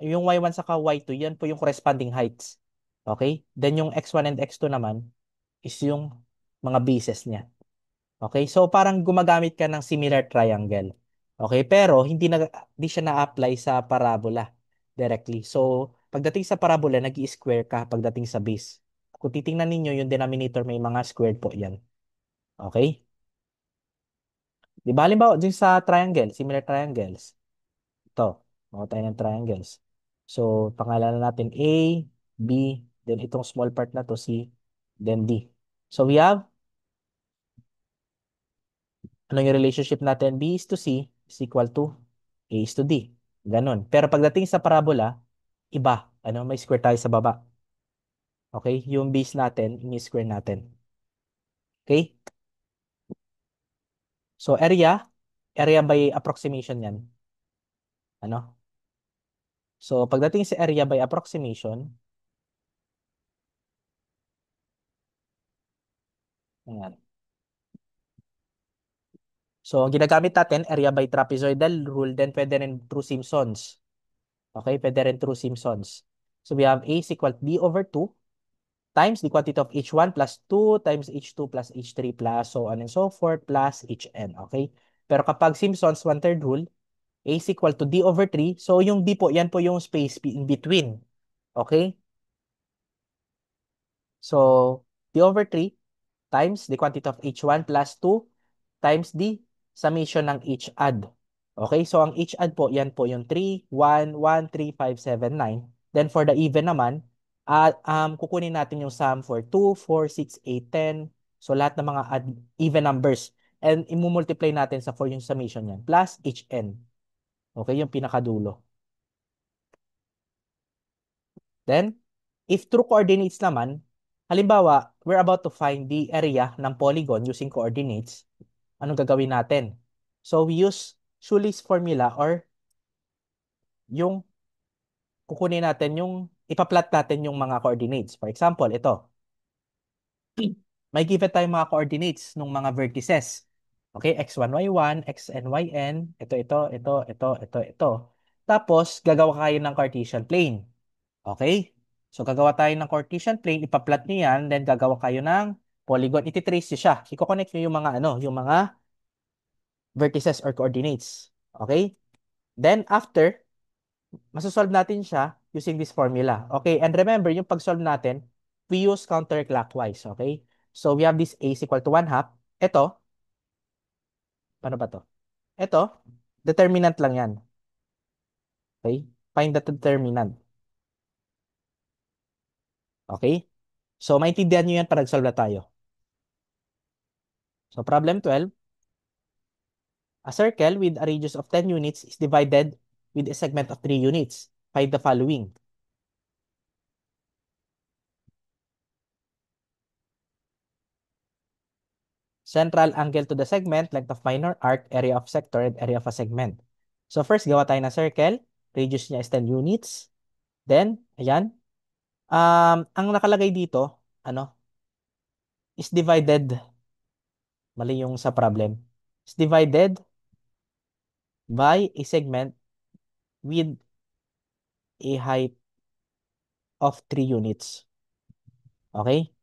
y1 saka y2, yan po yung corresponding heights. Okay, then yung x1 and x2 naman is yung mga bases niya. Okay, so parang gumagamit ka ng similar triangle. Okay, pero hindi siya na-apply sa parabola directly. So, pagdating sa parabola, nag-i-square ka pagdating sa base. Kung titingnan ninyo, yung denominator may mga squared po yan. Okay? Di ba, halimbawa, dun sa triangle, similar triangles. Ito, mga tayo ng triangles. So, pangalanan natin A, B, then itong small part na to, C, then D. So, we have, ano yung relationship natin? B is to C is equal to A is to D. Ganon. Pero pagdating sa parabola, iba. Ano, may square tayo sa baba. Okay? Yung base natin, yung square natin. Okay? So, area by approximation yan. Ano? So, pagdating sa area by approximation, ayan. So, ang ginagamit natin, area by trapezoidal rule, then pwede rin through Simpsons. Okay, pwede rin through Simpsons. So, we have A is equal to B over 2 times the quantity of H1 plus 2 times H2 plus H3 plus so on and so forth plus Hn. Okay? Pero kapag Simpsons one-third rule, A is equal to D over 3. So, yung D po, yan po yung space in between. Okay? So, D over 3 times the quantity of H1 plus 2 times the summation ng each add. Okay, so ang each add po, yan po yung 3, 1, 1, 3, 5, 7, 9. Then for the even naman, kukunin natin yung sum for 2, 4, 6, 8, 10. So lahat ng mga even numbers. And imumultiply natin sa 4 yung summation yan. Plus hn. Okay, yung pinakadulo. Then, if true coordinates naman, halimbawa, we're about to find the area ng polygon using coordinates. Anong gagawin natin? So, we use Schuli's formula or yung kukunin natin yung ipa-plot natin yung mga coordinates. For example, ito. May given tayong mga coordinates ng mga vertices. Okay, x1, y1, xn, yn. Ito. Tapos, gagawa kayo ng Cartesian plane. Okay? So, gagawa tayo ng Cartesian plane, ipa-plot niyo yan, then gagawa kayo ng polygon. Iti-trace niyo siya. I-connect niyo yung mga yung mga vertices or coordinates. Okay? Then, after, masosolve natin siya using this formula. Okay? And remember, yung pag-solve natin, we use counterclockwise. Okay? So we have this A is equal to 1 half. Ito, paano ba to? Ito, determinant lang yan. Okay? Find the determinant. Okay? So, maintindihan nyo yan para nag-solve na tayo. So, problem 12, a circle with a radius of 10 units is divided with a segment of 3 units. Find the following. Central angle to the segment, length of minor arc, area of sector, and area of a segment. So, first, gawa tayo ng circle. Radius niya is 10 units. Then, ayan. Ang nakalagay dito, ano, is divided, mali yung sa problem, is divided by a segment with a height of 3 units. Okay?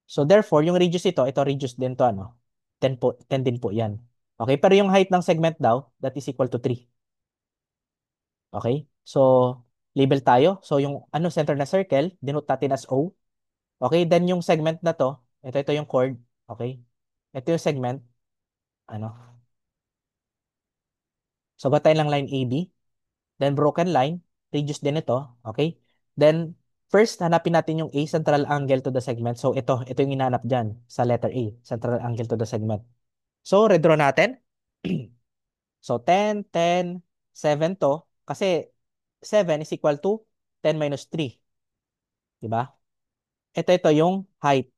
So therefore, yung radius ito radius din to ano? 10 po, 10 din po 'yan. Okay? Pero yung height ng segment daw, that is equal to 3. Okay? So label tayo. So yung ano center na circle, denote natin as O. Okay? Then yung segment na to, ito yung chord. Okay? Ito yung segment, ano? So gatayin lang line AB. Then broken line, radius din ito. Okay? Then first, hanapin natin yung A, central angle to the segment. So ito yung hinahanap dyan sa letter A, central angle to the segment. So redraw natin. So 10, 10, 7 to. Kasi 7 is equal to 10 minus 3. Diba? Ito yung height.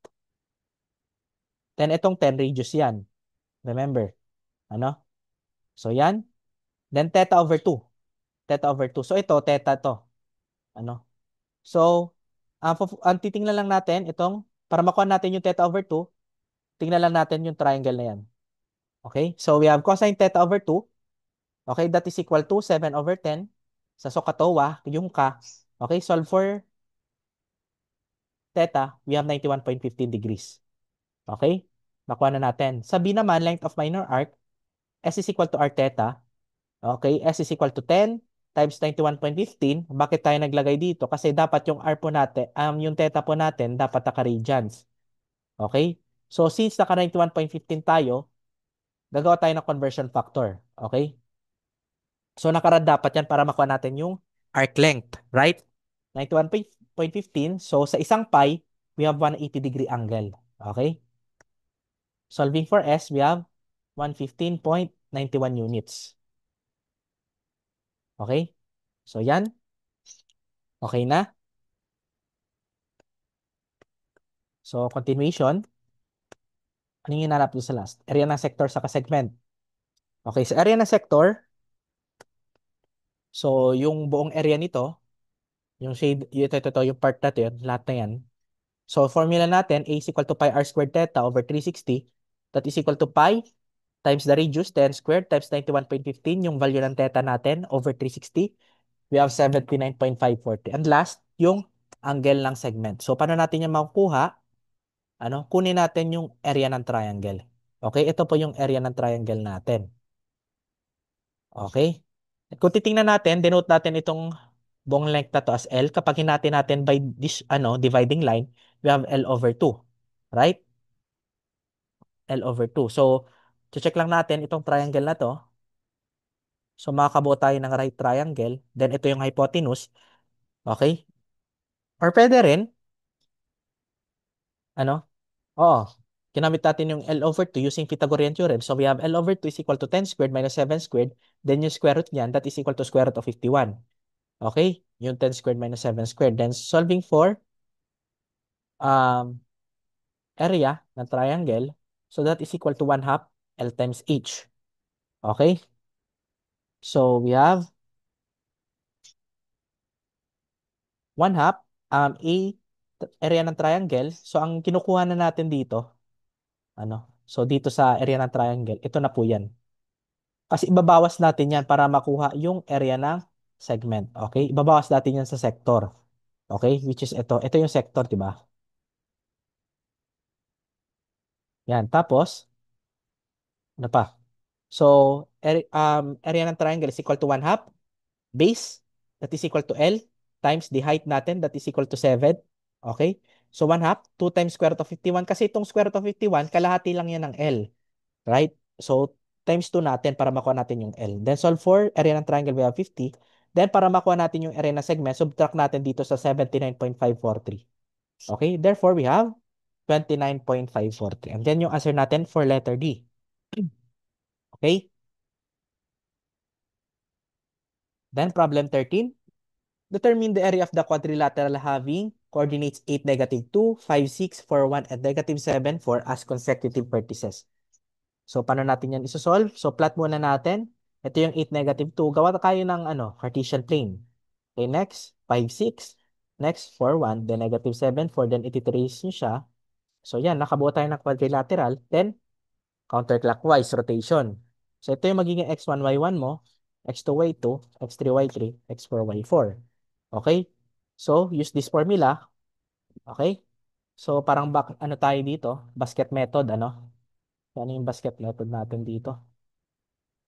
Then itong 10 radius yan. Remember? Ano? So yan. Then theta over 2. Theta over 2. So ito, theta to. Ano? So, ang titingnan lang natin, para makuha natin yung theta over 2, tingnan lang natin yung triangle na yan. Okay? So, we have cosine theta over 2. Okay? That is equal to 7 over 10. Sa SOHCAHTOA, yung ka. Okay? Solve for theta, we have 91.15 degrees. Okay? Nakuha na natin. Sa B naman, length of minor arc, S is equal to R theta. Okay? S is equal to 10 times 91.15. Bakit tayo naglagay dito? Kasi dapat yung R po natin, yung theta po natin, dapat naka-radians. Okay? So, since naka 91.15 tayo, gagawa tayo ng conversion factor. Okay? So, nakarad dapat yan para makuha natin yung arc length. Right? 91.15. So, sa isang pi, we have 180-degree angle. Okay? Solving for S, we have 115.91 units. Okay? So, yan. Okay na. So, continuation. Ano yung hinanap doon sa last? Area ng sector sa segment. Okay, sa area ng sector, so, yung buong area nito, yung shade, ito, yung part na to, yun, lahat na yan. So, formula natin, A is equal to pi r squared theta over 360. That is equal to pi times the radius, 10 squared times 91.15, yung value ng theta natin, over 360. We have 79.540. And last, yung angle ng segment. So, paano natin yung makukuha? Ano? Kunin natin yung area ng triangle. Okay? Ito po yung area ng triangle natin. Okay? At kung titingnan natin, denote natin itong buong length na to as L. Kapag hinati natin by this dividing line, we have L over 2. Right? L over 2. So, check lang natin itong triangle na to. So, makakabuo tayo ng right triangle. Then, ito yung hypotenuse. Okay? Or pwede rin, ano? Oo. Kinamit natin yung L over 2 using Pythagorean theorem. So, we have L over 2 is equal to 10 squared minus 7 squared. Then, yung square root niyan, that is equal to square root of 51. Okay? Yung 10 squared minus 7 squared. Then, solving for um, area ng triangle. So, that is equal to 1 half L times H. Okay? So, we have 1 half area ng triangle. So, ang kinukuha na natin dito, ano? So, dito sa area ng triangle, ito na po yan. Kasi ibabawas natin yan para makuha yung area ng segment. Okay? Ibabawas natin yan sa sector. Okay? Which is ito. Ito yung sector, di ba? Yan. Tapos, ano pa? So, area ng triangle is equal to 1 half. Base, that is equal to L times the height natin, that is equal to 7. Okay? So 1 half, 2 times square root of 51. Kasi itong square root of 51, kalahati lang yan ng L. Right? So, times 2 natin para makuha natin yung L. Then, solve for area ng triangle, we have 50. Then, para makuha natin yung area ng segment, subtract natin dito sa 79.543. Okay? Therefore, we have 29.543. And then, yung answer natin for letter D. Okay? Then, problem 13. Determine the area of the quadrilateral having coordinates 8, -2, 5, 6, 4, 1, and -7, 4 as consecutive vertices. So, paano natin yan isosolve? So, plot muna natin. Ito yung 8, -2. Gawa tayo ng Cartesian plane. Okay, next, 5, 6. Next, 4, 1. Then, -7, 4. Then, ititrace nyo siya. So, yan. Nakabuo tayo ng quadrilateral. Then, counterclockwise rotation. So, ito yung magiging x1, y1 mo. x2, y2. x3, y3. x4, y4. Okay? So, use this formula. Okay? So, parang tayo dito? Basket method, ano? So, ano yung basket method natin dito?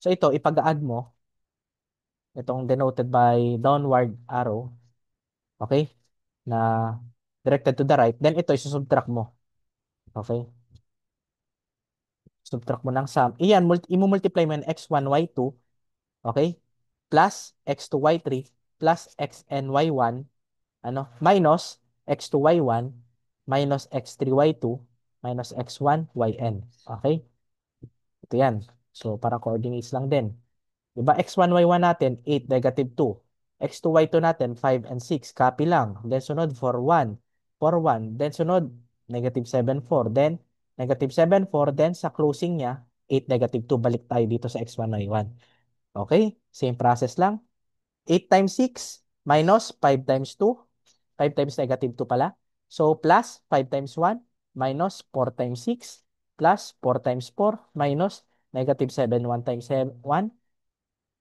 So ito, ipag-add mo, itong denoted by downward arrow, okay? Na directed to the right. Then ito, isusubtract mo. Okay? Subtract mo ng sum. Iyan, i-multiply mo yung x1, y2, okay? Plus x2, y3, plus xn, y1, minus x2, y1, minus x3, y2, minus x1, yn. Okay? Ito yan. So, para coordinates lang din. Diba, x1, y1 natin, 8, -2. X2, y2 natin, 5 and 6. Copy lang. Then sunod, 4, 1. 4, 1. Then sunod, -7, 4. Then, -7, 4. Then sa closing niya, 8, -2. Balik tayo dito sa x1, y1. Okay? Same process lang. 8 times 6 minus 5 times 2. 5 times -2 pala. So, plus 5 times 1 minus 4 times 6 plus 4 times 4 minus -7, 1 times 1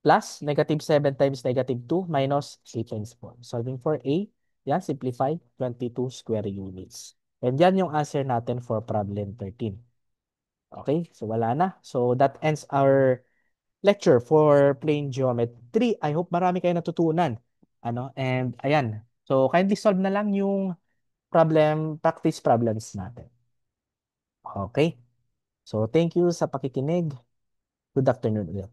plus -7 times -2 minus 8 times 4. Solving for A, yan, simplify, 22 square units. And yan yung answer natin for problem 13. Okay, so wala na. So that ends our lecture for plane geometry. I hope marami kayo natutunan. And ayan. So kindly solve na lang yung practice problems natin. Okay. So thank you sa pakikinig. Good afternoon ulit.